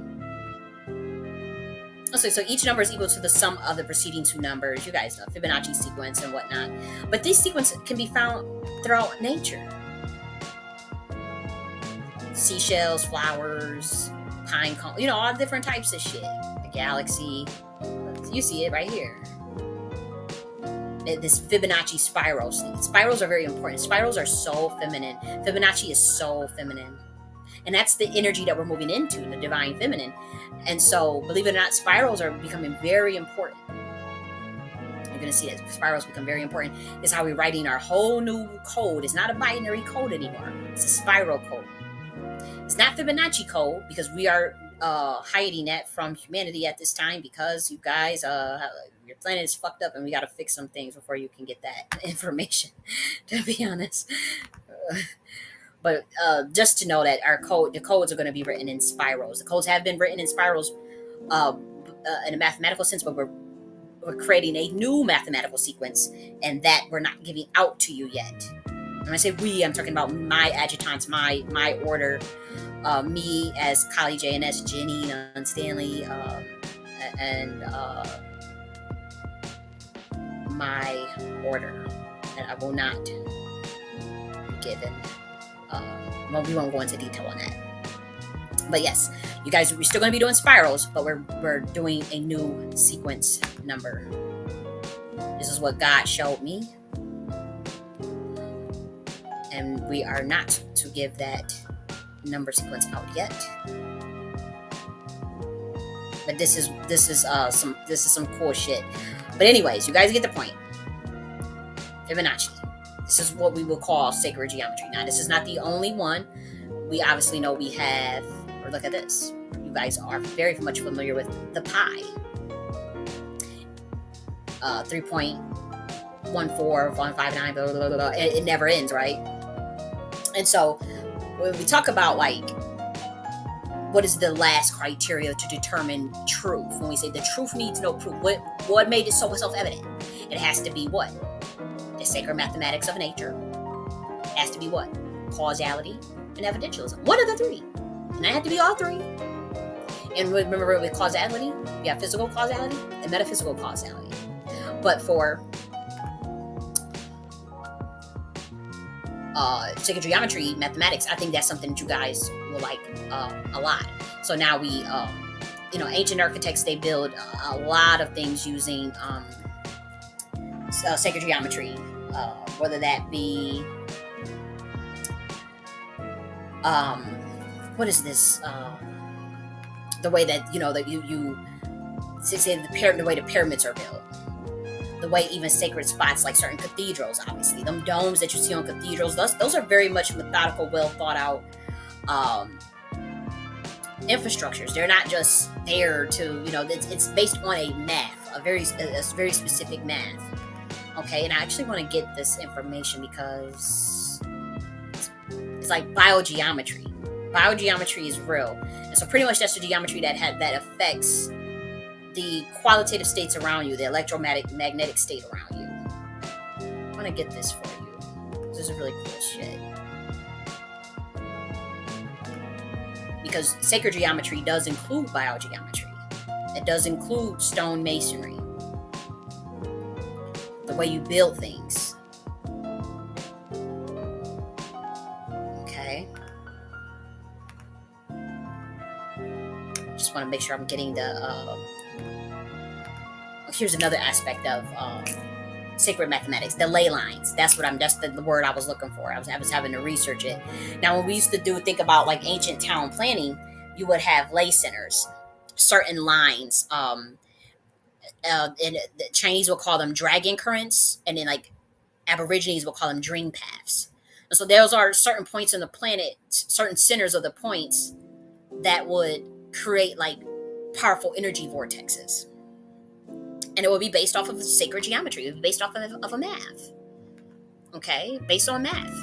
Okay, so each number is equal to the sum of the preceding two numbers. You guys know Fibonacci sequence and whatnot. But this sequence can be found throughout nature. Seashells, flowers, pine cone, all different types of shit. The galaxy. You see it right here. This Fibonacci spiral. Spirals are very important. Spirals are so feminine. Fibonacci is so feminine. And that's the energy that we're moving into, the divine feminine. And so, believe it or not, spirals are becoming very important. You're going to see that spirals become very important. It's how we're writing our whole new code. It's not a binary code anymore. It's a spiral code. It's not Fibonacci code, because we are hiding that from humanity at this time, because you guys, your planet is fucked up and we got to fix some things before you can get that information, to be honest. But just to know that the codes are going to be written in spirals. The codes have been written in spirals in a mathematical sense, but we're creating a new mathematical sequence, and that we're not giving out to you yet. When I say we, I'm talking about my adjutants, my order, me as Kali, J.N.S, Jenny, and Stanley, and my order, that I will not be given. Well, we won't go into detail on that. But yes, you guys, we're still going to be doing spirals, but we're doing a new sequence number. This is what God showed me. And we are not to give that number sequence out yet. But this is some cool shit. But anyways, you guys get the point. Fibonacci. This is what we will call sacred geometry. Now, this is not the only one. We obviously know we have, or look at this. You guys are very much familiar with the pi. 3.14159, blah, blah, blah, blah. It never ends, right? And so, when we talk about, like, what is the last criteria to determine truth? When we say the truth needs no proof, what made it so self-evident? It has to be what? The sacred mathematics of nature. It has to be what? Causality and evidentialism. One of the three. And it had to be all three. And remember, with causality, we have physical causality and metaphysical causality. But for sacred geometry, mathematics, I think that's something that you guys will like a lot. So now we, ancient architects, they build a lot of things using sacred geometry, whether that be what is this? The way that that you say the way the pyramids are built, the way even sacred spots like certain cathedrals, obviously, them domes that you see on cathedrals, those are very much methodical, well thought out infrastructures. They're not just there to it's based on a math, a very specific math. Okay, and I actually want to get this information because it's like biogeometry. Biogeometry is real, and so pretty much that's the geometry that affects the qualitative states around you, the electromagnetic state around you. I want to get this for you. This is really cool shit. Because sacred geometry does include biogeometry. It does include stone masonry. The way you build things. Okay. Just want to make sure I'm getting the here's another aspect of sacred mathematics, the ley lines. That's the word I was looking for. I was having to research it. Now, when we used to think about like ancient town planning, you would have ley centers, certain lines, And the Chinese will call them dragon currents, and then like Aborigines will call them dream paths. And so those are certain points in the planet, certain centers of the points that would create like powerful energy vortexes. And it would be based off of sacred geometry. It would be based off of a math. Okay? Based on math.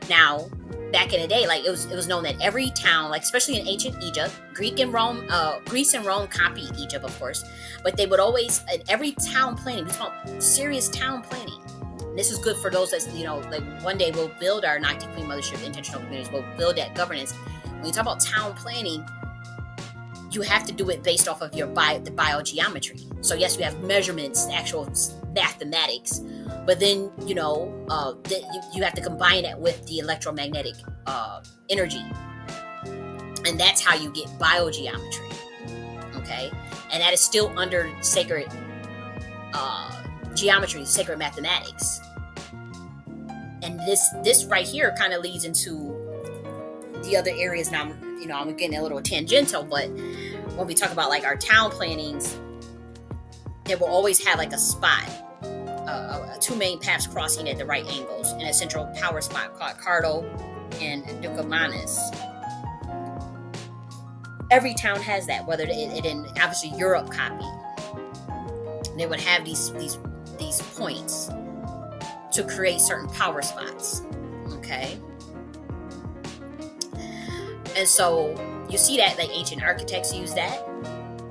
Now, back in the day, like it was known that every town, like especially in ancient Egypt, Greece and Rome copied Egypt, of course, but they would always, at every town planning, we call serious town planning. And this is good for those that, like one day we'll build our Nakhti Queen Mothership intentional communities. We'll build that governance. When you talk about town planning, you have to do it based off of the biogeometry. So yes, you have measurements, actual mathematics, but then you have to combine it with the electromagnetic energy, and that's how you get biogeometry. Okay, and that is still under sacred geometry, sacred mathematics. And this right here kind of leads into the other areas. Now I'm getting a little tangential, but when we talk about like our town plannings, they will always have like a spot, two main paths crossing at the right angles, and a central power spot called Cardo and Ducamanis. Every town has that, whether it in obviously Europe copy. They would have these points to create certain power spots. Okay. And so you see that like ancient architects use that.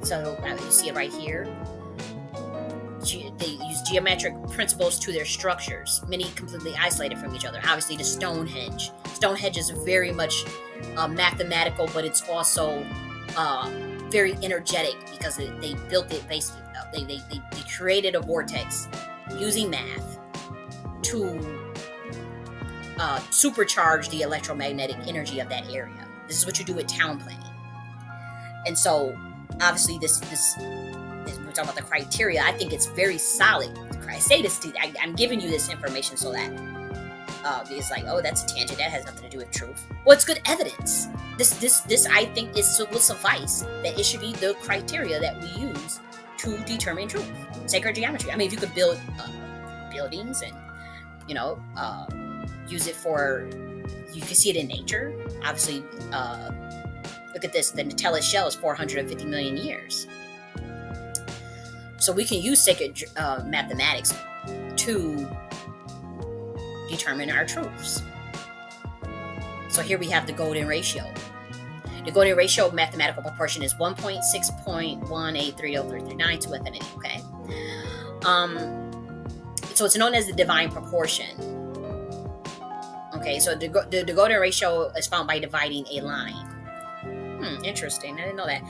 So you see it right here. They use geometric principles to their structures, many completely isolated from each other. Obviously, the Stonehenge. Stonehenge is very much mathematical, but it's also very energetic because they built it based. They created a vortex using math to supercharge the electromagnetic energy of that area. This is what you do with town planning. And so, obviously, this we're talking about the criteria. I think it's very solid. I say this I'm giving you this information so that it's like, oh, that's a tangent. That has nothing to do with truth. Well, it's good evidence. This I think will suffice. That it should be the criteria that we use to determine truth. Sacred geometry. I mean, if you could build buildings and use it for, you can see it in nature. Obviously, look at this. The Nutella shell is 450 million years. So we can use sacred mathematics to determine our truths. So here we have the golden ratio. The golden ratio of mathematical proportion is 1.6.1830339 to infinity. Okay. So it's known as the divine proportion. Okay, so the golden ratio is found by dividing a line. Interesting. I didn't know that.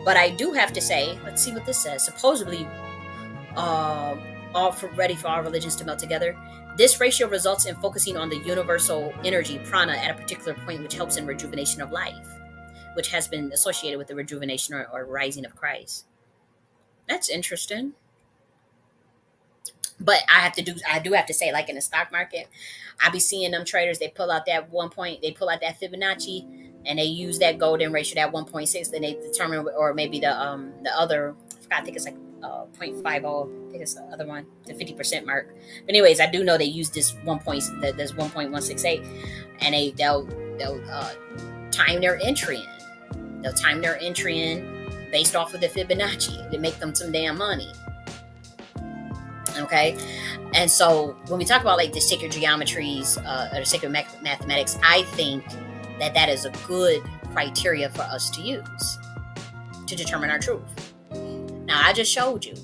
But I do have to say, let's see what this says. Supposedly, ready for all religions to melt together. This ratio results in focusing on the universal energy, prana, at a particular point, which helps in rejuvenation of life, which has been associated with the rejuvenation or rising of Christ. That's interesting. But I do have to say, like in the stock market, I be seeing them traders, they pull out that Fibonacci, and they use that golden ratio, that 1.6, then they determine, or maybe the other, I think it's like 0.50, I think it's the other one, the 50% mark. But anyways, I do know they use this 1.168, and they'll time their entry in. They'll time their entry in based off of the Fibonacci to make them some damn money. Okay, and so when we talk about like the sacred geometries or the sacred mathematics, I think that is a good criteria for us to use to determine our truth. Now, I just showed you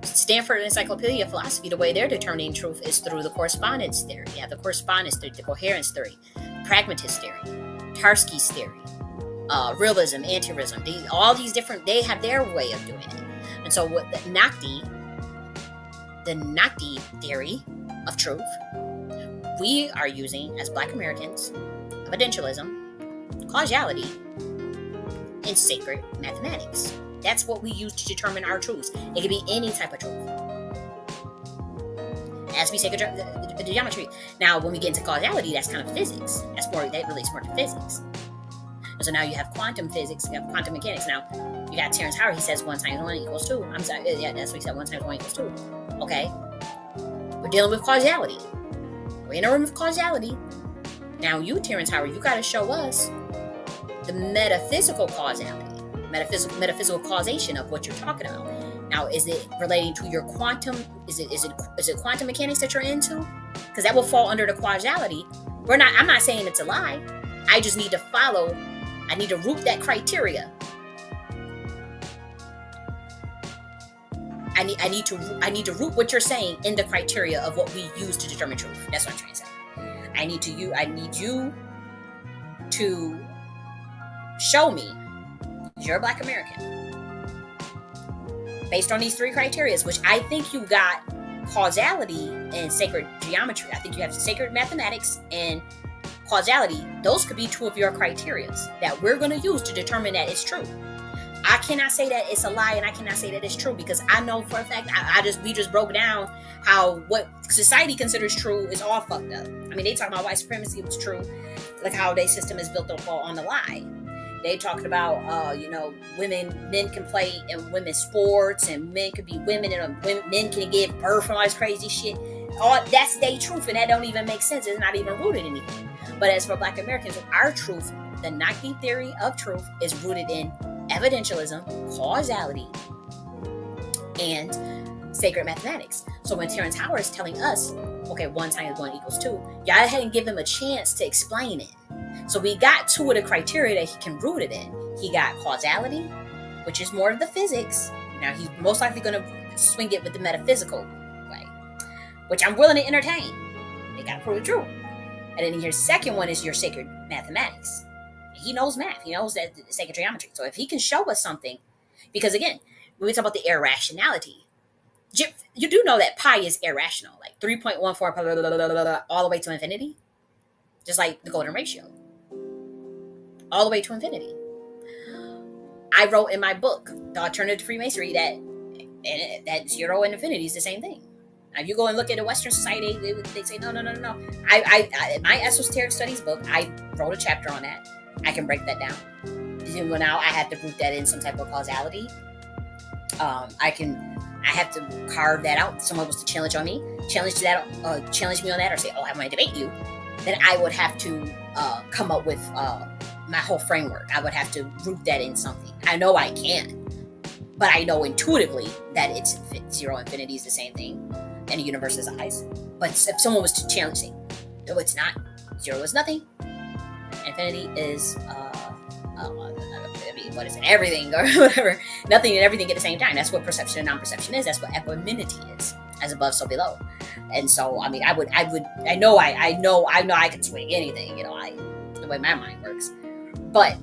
Stanford Encyclopedia of Philosophy. The way they're determining truth is through the correspondence theory. You have the correspondence theory, the coherence theory, pragmatist theory, Tarski's theory, realism, anti-realism. All these different, they have their way of doing it. And so what the Nakhti theory of truth, we are using as Black Americans, evidentialism, causality, and sacred mathematics. That's what we use to determine our truths. It could be any type of truth. As we sacred the geometry. Now, when we get into causality, that's kind of physics. That relates more to physics. And so now you have quantum physics, you have quantum mechanics. Now you got Terrence Howard. He says 1 times 1 equals 2. I'm sorry, yeah, that's what he said. 1 times 1 equals 2. Okay, we're dealing with causality. We're in a room of causality. Now you, Terrence Howard, you got to show us the metaphysical causality, metaphysical causation of what you're talking about. Now, is it relating to your quantum? Is it quantum mechanics that you're into? Because that will fall under the causality. I'm not saying it's a lie. I just need to follow. I need to root that criteria. I need to root what you're saying in the criteria of what we use to determine truth. That's what I'm trying to say. I need you to show me you're a Black American based on these 3 criteria, which I think you got causality and sacred geometry. I think you have sacred mathematics and causality. Those could be 2 of your criteria that we're going to use to determine that it's true. I cannot say that it's a lie, and I cannot say that it's true, because I know for a fact we just broke down how what society considers true is all fucked up. I mean, they talk about white supremacy was true, like how their system is built up on the lie. They talked about men can play in women's sports, and men could be women, and men can give birth and all this crazy shit. All that's their truth, and that don't even make sense. It's not even rooted in anything. But as for Black Americans, our truth, the Nakhti theory of truth, is rooted in evidentialism, causality, and sacred mathematics. So when Terrence Howard is telling us, okay, 1 times 1 equals 2, y'all hadn't given him a chance to explain it. So we got 2 of the criteria that he can root it in. He got causality, which is more of the physics. Now he's most likely going to swing it with the metaphysical way, which I'm willing to entertain. They got to prove it true. And then your second one is your sacred mathematics. He knows math. He knows that sacred geometry. So if he can show us something, because again, when we talk about the irrationality, you do know that pi is irrational, like 3.14 all the way to infinity, just like the golden ratio, all the way to infinity. I wrote in my book, The Alternative to Freemasonry, that 0 and infinity is the same thing. Now, if you go and look at a Western society, they say no. My Esoteric Studies book, I wrote a chapter on that. I can break that down. Well, now I have to root that in some type of causality. I have to carve that out. If someone was to challenge me on that, or say, "Oh, I want to debate you," then I would have to come up with my whole framework. I would have to root that in something. I know I can, but I know intuitively that it's 0 infinity is the same thing, and the universe is eyes. But if someone was to challenge me, no, it's not. 0 is nothing. Infinity is what is it? Everything or whatever. Nothing and everything at the same time. That's what perception and non-perception is. That's what equanimity is. As above, so below. And so, I mean, I know I can swing anything. The way my mind works. But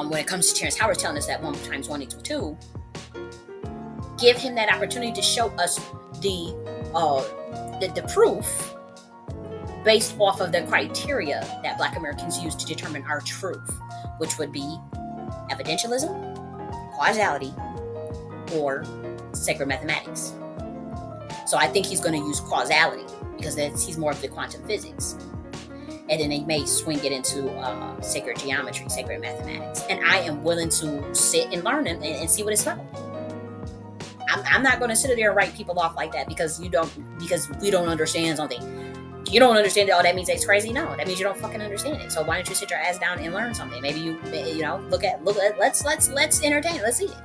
when it comes to Terrence Howard telling us that 1 times 1 equals 2, give him that opportunity to show us the proof based off of the criteria that Black Americans use to determine our truth, which would be evidentialism, causality, or sacred mathematics. So I think he's going to use causality because he's more of the quantum physics. And then they may swing it into sacred geometry, sacred mathematics. And I am willing to sit and learn and see what it's about. I'm not going to sit there and write people off like that because we don't understand something. You don't understand it. Oh, that means it's crazy. No, that means you don't fucking understand it. So why don't you sit your ass down and learn something? Maybe you look at let's entertain it. Let's see it.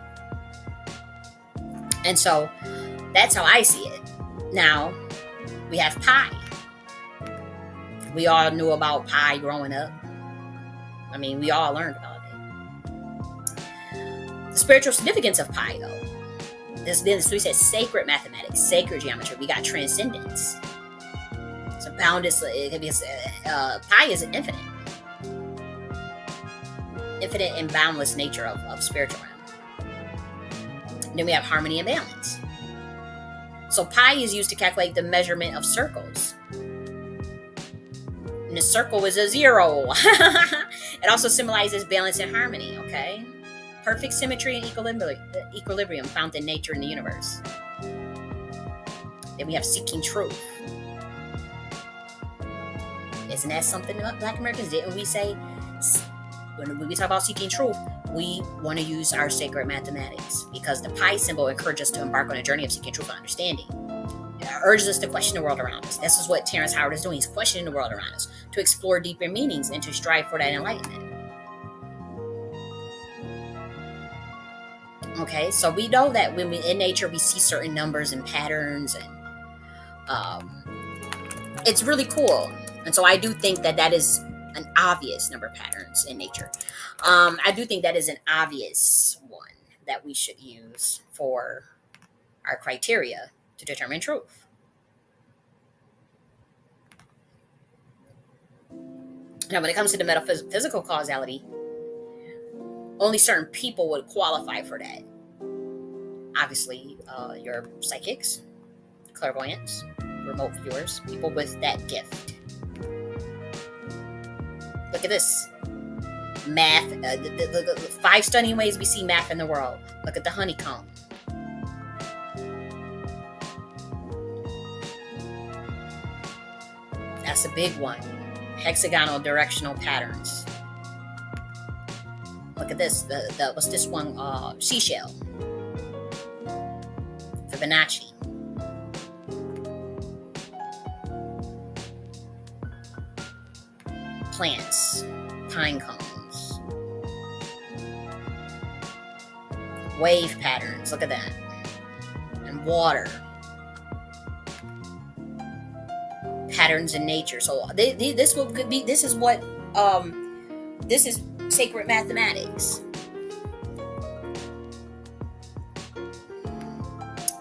And so that's how I see it. Now we have pi. We all knew about pi growing up. I mean, we all learned about it. The spiritual significance of pi, though. This we said sacred mathematics, sacred geometry. We got transcendence. So boundless. Pi is infinite and boundless nature of spiritual realm. And then we have harmony and balance. So pi is used to calculate the measurement of circles. And the circle is a 0. It also symbolizes balance and harmony, okay? Perfect symmetry and equilibrium found in nature and the universe. Then we have seeking truth. Isn't that something about Black Americans? Didn't we say when we talk about seeking truth, we want to use our sacred mathematics, because the pi symbol encourages us to embark on a journey of seeking truth and understanding. It urges us to question the world around us. This is what Terrence Howard is doing. He's questioning the world around us, to explore deeper meanings and to strive for that enlightenment. Okay, so we know that when we in nature we see certain numbers and patterns, and it's really cool. And so I do think that that is an obvious number of patterns in nature. I do think that is an obvious one that we should use for our criteria to determine truth. Now, when it comes to the metaphysical causality, only certain people would qualify for that. Obviously, your psychics, clairvoyants, remote viewers, people with that gift. Look at this. Math, the 5 stunning ways we see math in the world. Look at the honeycomb. That's a big one. Hexagonal directional patterns. Look at this. What's this one? Seashell. Fibonacci. Plants. Pine cones. Wave patterns. Look at that. And water. Patterns in nature. So this is sacred mathematics.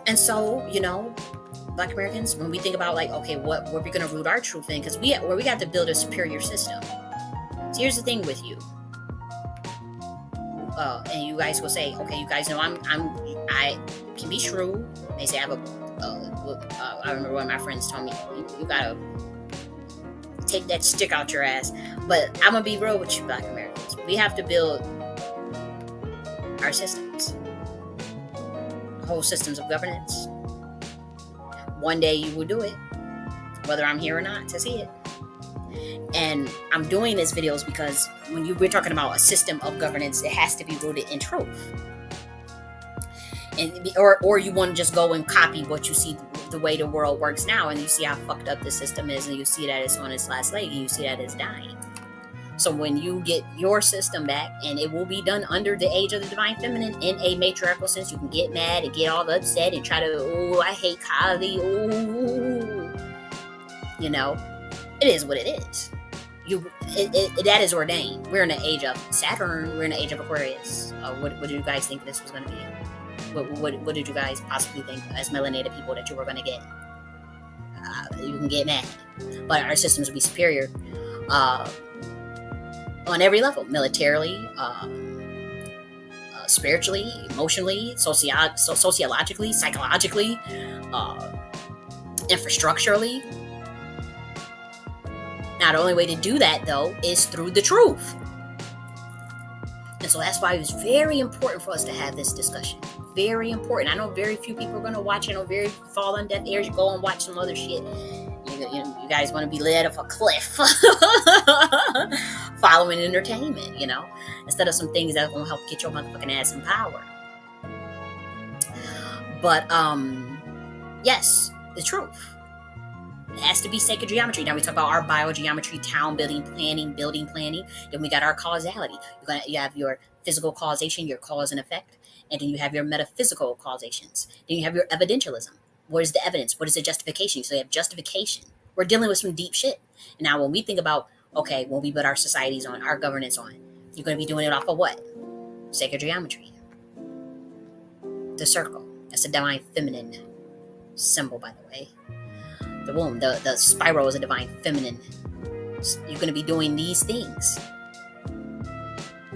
And so, Black Americans, when we think about like, okay, what we're going to root our truth in, because we got to build a superior system. So here's the thing with you, and you guys will say, okay, you guys know I can be shrewd. They say I have I remember one of my friends told me, you gotta take that stick out your ass. But I'm gonna be real with you, Black Americans. We have to build our systems, whole systems of governance. One day you will do it, whether I'm here or not to see it. And I'm doing these videos because when we're talking about a system of governance, it has to be rooted in truth. And or you want to just go and copy what you see the way the world works now, and you see how fucked up the system is, and you see that it's on its last leg, and you see that it's dying. So when you get your system back, and it will be done under the age of the divine feminine in a matriarchal sense, you can get mad and get all upset and try to, I hate Kali, it is what it is. That is ordained. We're in the age of Saturn. We're in the age of Aquarius. What did you guys think this was going to be? What did you guys possibly think as melanated people that you were going to get? You can get mad, but our systems will be superior on every level: militarily, spiritually, emotionally, sociologically, psychologically, infrastructurally. Now, the only way to do that, though, is through the truth. And so that's why it was very important for us to have this discussion. Very important. I know very few people are going to watch it. I know very fall on deaf ears. You go and watch some other shit. You guys want to be led off a cliff following entertainment, instead of some things that are going to help get your motherfucking ass in power. But, yes, the truth. It has to be sacred geometry. Now we talk about our biogeometry, town building planning. Then we got our causality. You have your physical causation, your cause and effect. And then you have your metaphysical causations. Then you have your evidentialism. What is the evidence? What is the justification? So you have justification. We're dealing with some deep shit. And now when we think about, okay, when we build our societies on, our governance on, you're going to be doing it off of what? Sacred geometry. The circle. That's a divine feminine symbol, by the way. The womb, the spiral is a divine feminine. You're going to be doing these things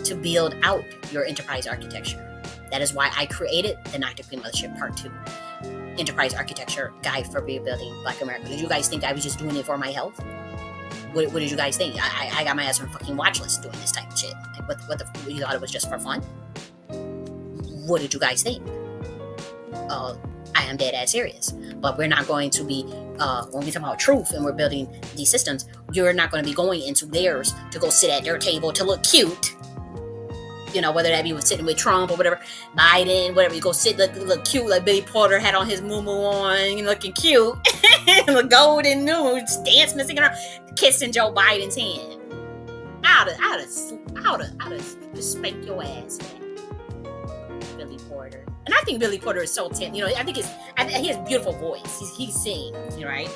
to build out your enterprise architecture. That is why I created the Nakhti Queen Mothership Part 2. Enterprise Architecture Guide for Rebuilding Black America. Did you guys think I was just doing it for my health? What did you guys think? I got my ass on a fucking watch list doing this type of shit. Like, you thought it was just for fun? What did you guys think? I am dead ass serious. But we're not going to be, when we talk about truth and we're building these systems, you're not going to be going into theirs to go sit at their table to look cute. whether that be sitting with Trump or whatever, Biden, whatever, you go sit, look cute, like Billy Porter had on his moo on, looking cute, the golden nudes, dancing and singing around, kissing Joe Biden's hand. I'd have spank your ass, man. Billy Porter. And I think Billy Porter is so talented. I think he has a beautiful voice. He sings, right?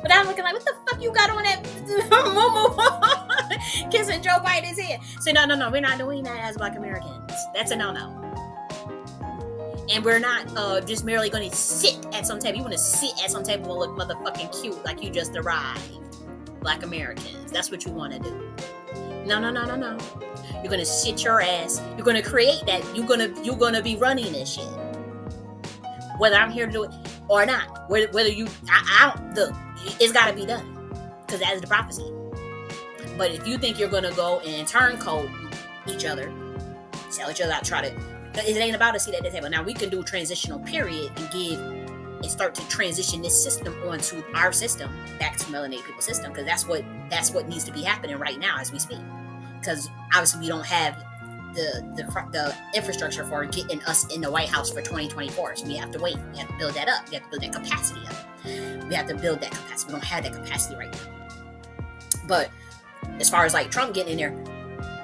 But I'm looking like, what the fuck you got on that moo kissing Joe Biden's hand? So no, we're not doing that as Black Americans. That's a no. And we're not just merely going to sit at some table. You want to sit at some table and look motherfucking cute like you just arrived. Black Americans. That's what you want to do. No. You're going to sit your ass. You're going to create that. You're going to be running this shit. Whether I'm here to do it or not. Whether you... I don't... Look, it's got to be done. Because that is the prophecy. But if you think you're going to go and turncoat each other, sell each other out, try to... It ain't about a seat at the table. Now, we can do a transitional period and start to transition this system onto our system, back to melanated people's system, because that's what needs to be happening right now as we speak. Because obviously we don't have the infrastructure for getting us in the White House for 2024. So we have to wait. We have to build that up. We have to build that capacity up. We have to build that capacity. We don't have that capacity right now. But as far as like Trump getting in there,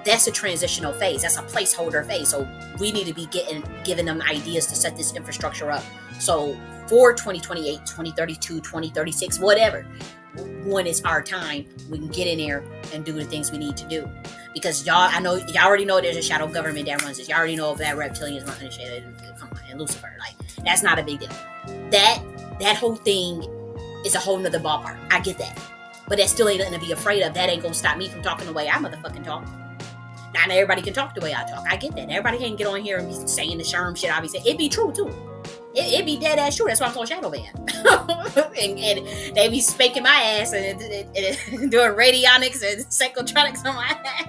that's a transitional phase. That's a placeholder phase. So we need to be giving them ideas to set this infrastructure up. So for 2028, 2032, 2036, whatever, when it's our time, we can get in there and do the things we need to do. Because y'all already know there's a shadow government that runs this. Y'all already know that reptilians running shit. Come on, and Lucifer. Like, that's not a big deal. That whole thing is a whole nother ballpark. I get that. But that still ain't nothing to be afraid of. That ain't gonna stop me from talking the way I motherfucking talk. Not everybody can talk the way I talk. I get that. Everybody can't get on here and be saying the sherm shit I be saying. It be true too. It be dead ass true. That's why I'm called Shadow Man. and they be spanking my ass and doing radionics and psychotronics on my ass.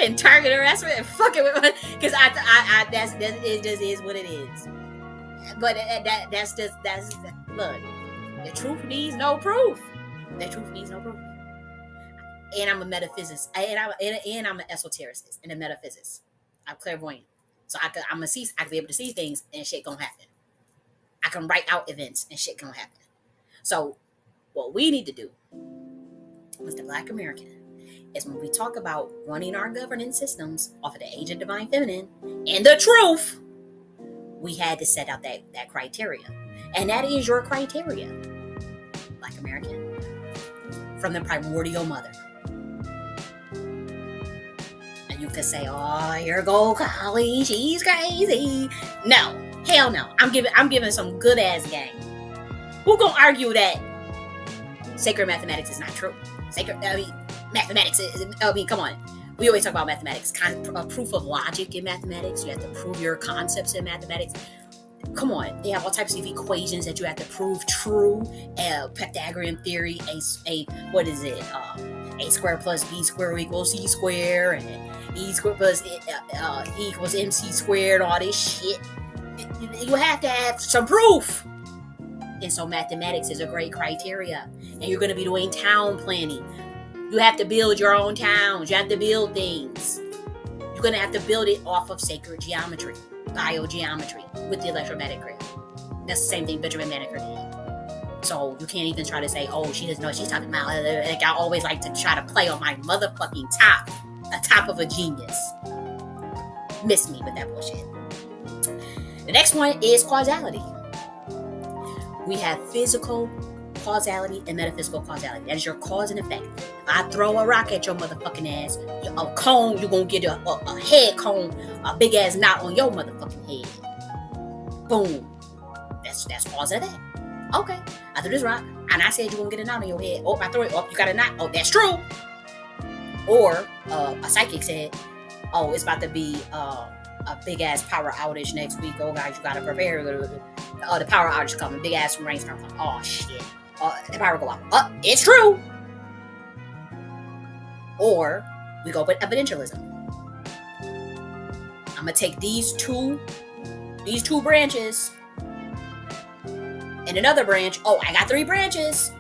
And target harassment and fucking with my, because it just is what it is. But that's look. The truth needs no proof. The truth needs no proof. And I'm a metaphysicist, and I'm an esotericist and a metaphysicist. I'm clairvoyant, so I can be able to see things and shit gonna happen. I can write out events and shit gonna happen. So, what we need to do with the Black American is when we talk about running our governance systems off of the age of divine feminine and the truth, we had to set out that criteria, and that is your criteria, Black American, from the primordial mother. You could say, "Oh, here go Kali, she's crazy." No, hell no. I'm giving some good ass game. Who gonna argue that sacred mathematics is not true? Mathematics. Come on. We always talk about mathematics, kind of a proof of logic in mathematics. You have to prove your concepts in mathematics. Come on, they have all types of equations that you have to prove true. Pythagorean theory, what is it? A squared plus b squared equals c squared, and e squared plus e equals mc squared. All this shit, you have to have some proof. And so mathematics is a great criteria. And you're going to be doing town planning. You have to build your own towns. You have to build things. You're going to have to build it off of sacred geometry, biogeometry, with the electromagnetic grid. That's the same thing Benjamin Banneker did. So you can't even try to say, "Oh, she doesn't know what she's talking about." Like, I always like to try to play on my motherfucking top of a genius. Miss me with that bullshit. The next one is causality. We have physical causality and metaphysical causality. That is your cause and effect. If I throw a rock at your motherfucking ass, a cone, you're going to get a head cone, a big ass knot on your motherfucking head. Boom. That's cause and effect. Okay, I threw this rock, and I said you're going to get a knot on your head. Oh, I threw it. Oh, you got a knot. Oh, that's true. Or a psychic said, "Oh, it's about to be a big ass power outage next week. Oh, guys, you got to prepare. The power outage coming. Big ass rainstorm coming. Oh, shit. The power go out. It's true." Or we go with evidentialism. I'm going to take these two branches and another branch. Oh, I got 3 branches.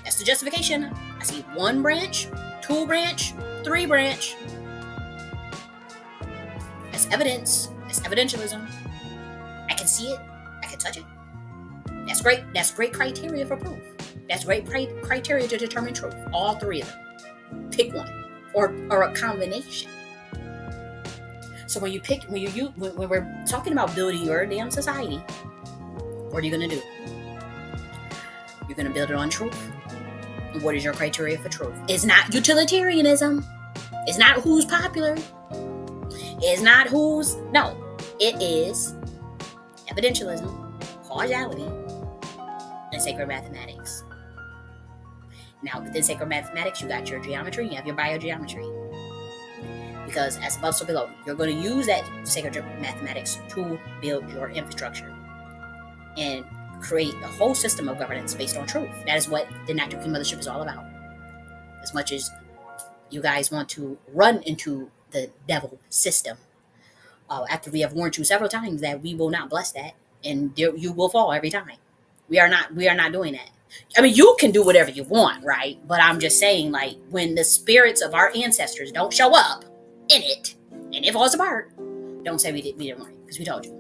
That's the justification. I see 1 branch, 2 branch, 3 branch. That's evidence. That's evidentialism. I can see it. I can touch it. That's great. That's great criteria for proof. That's great criteria to determine truth. All 3 of them. Pick one, or a combination. So when we're talking about building your damn society, what are you gonna do? You're gonna build it on truth. And what is your criteria for truth? It's not utilitarianism. It's not who's popular. It's not who's no. It is evidentialism, causality, and sacred mathematics. Now, within sacred mathematics, you got your geometry, you have your biogeometry. Because as above, so below, you're going to use that sacred mathematics to build your infrastructure and create a whole system of governance based on truth. That is what the Nakhti mothership is all about. As much as you guys want to run into the devil system, after we have warned you several times that we will not bless that, and you will fall every time. We are not doing that. I mean, you can do whatever you want, right? But I'm just saying, like, when the spirits of our ancestors don't show up in it, and it falls apart, don't say we didn't warn you, because we told you.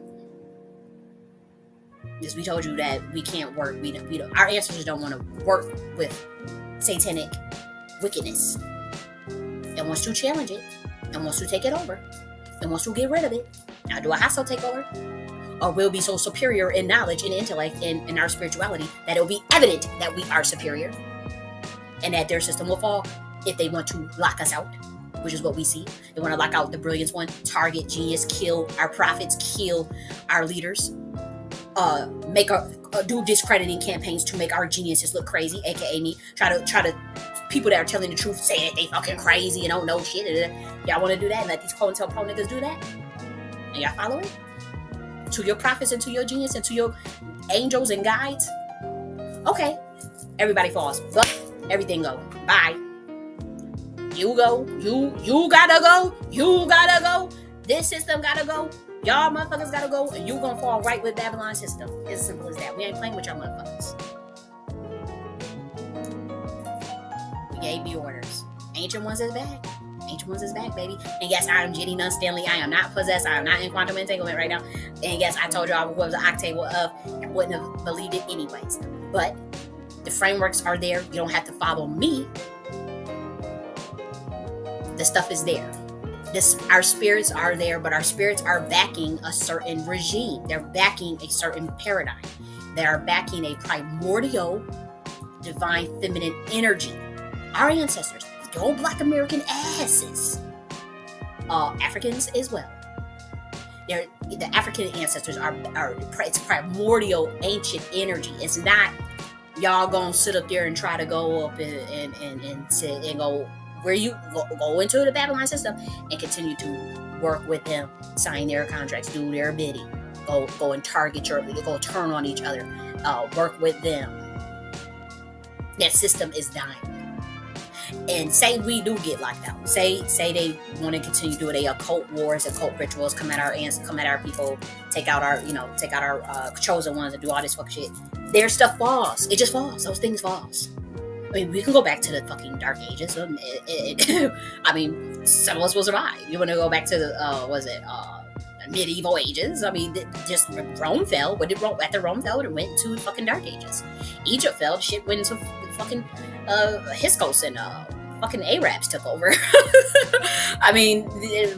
Because we told you that we can't work. We don't. Our ancestors don't want to work with satanic wickedness, and wants to challenge it, and wants to take it over, and wants to get rid of it. Now, do a hostile takeover? Or we'll be so superior in knowledge and intellect and in our spirituality that it will be evident that we are superior, and that their system will fall if they want to lock us out, which is what we see. They want to lock out the brilliance one, target genius, kill our prophets, kill our leaders, do discrediting campaigns to make our geniuses look crazy, aka me. Try to people that are telling the truth say that they fucking crazy and don't know shit. Y'all want to do that and let these COINTELPRO niggas do that? And y'all follow it? To your prophets and to your genius and to your angels and guides? Okay. Everybody falls. But everything go. Bye. You go. You gotta go. You gotta go. This system gotta go. Y'all motherfuckers gotta go. And you gonna fall right with Babylon's system. It's as simple as that. We ain't playing with y'all motherfuckers. We gave the orders. Ancient ones is back. Ancient ones is back, baby. And yes, I am J.N.S. Stanley. I am not possessed. I am not in quantum entanglement right now. And yes, I told y'all what was the octave of. I wouldn't have believed it anyways. But the frameworks are there. You don't have to follow me. The stuff is there. Our spirits are there, but our spirits are backing a certain regime. They're backing a certain paradigm. They are backing a primordial divine feminine energy. Our ancestors, the old Black American asses, Africans as well. The African ancestors are it's primordial ancient energy. It's not y'all gonna sit up there and try to go up and sit and go where you go into the Babylon system and continue to work with them, sign their contracts, do their bidding, go and target go turn on each other, work with them. That system is dying. And say we do get locked out. Say they want to continue doing their occult wars, occult rituals, come at our people, take out our chosen ones and do all this fucking shit. Their stuff falls. It just falls. Those things falls. I mean, we can go back to the fucking dark ages. I mean, some of us will survive. You want to go back to the medieval ages? I mean, just Rome fell. What did Rome? After Rome fell, it went to fucking dark ages. Egypt fell. Shit went into fucking Hyksos and fucking Arabs took over. I mean,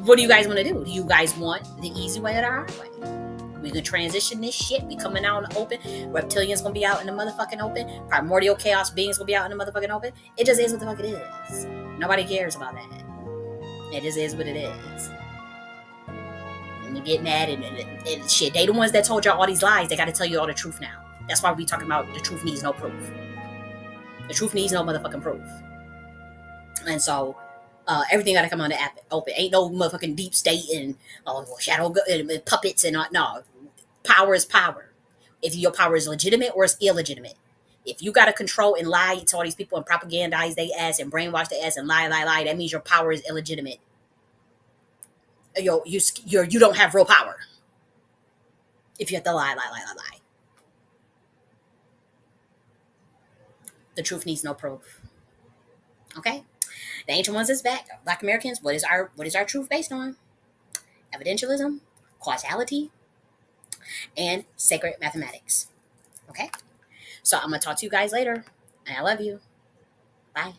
what do you guys want to do? Do you guys want the easy way or the hard way? We can transition this shit. We coming out in the open. Reptilians gonna be out in the motherfucking open. Primordial chaos beings gonna be out in the motherfucking open. It just is what the fuck it is. Nobody cares about that. It just is what it is. And you get mad and shit. They the ones that told y'all all these lies. They gotta tell you all the truth now. That's why we talking about the truth needs no proof. The truth needs no motherfucking proof. And so everything gotta come on the app open. Ain't no motherfucking deep state and shadow and puppets and no. Power is power. If your power is legitimate or it's illegitimate. If you gotta control and lie to all these people and propagandize their ass and brainwash their ass and lie, that means your power is illegitimate. You don't have real power. If you have to lie. The truth needs no proof. Okay? The Ancient Ones is back. Black Americans, what is our truth based on? Evidentialism, causality, and sacred mathematics. Okay? So I'm gonna talk to you guys later. And I love you. Bye.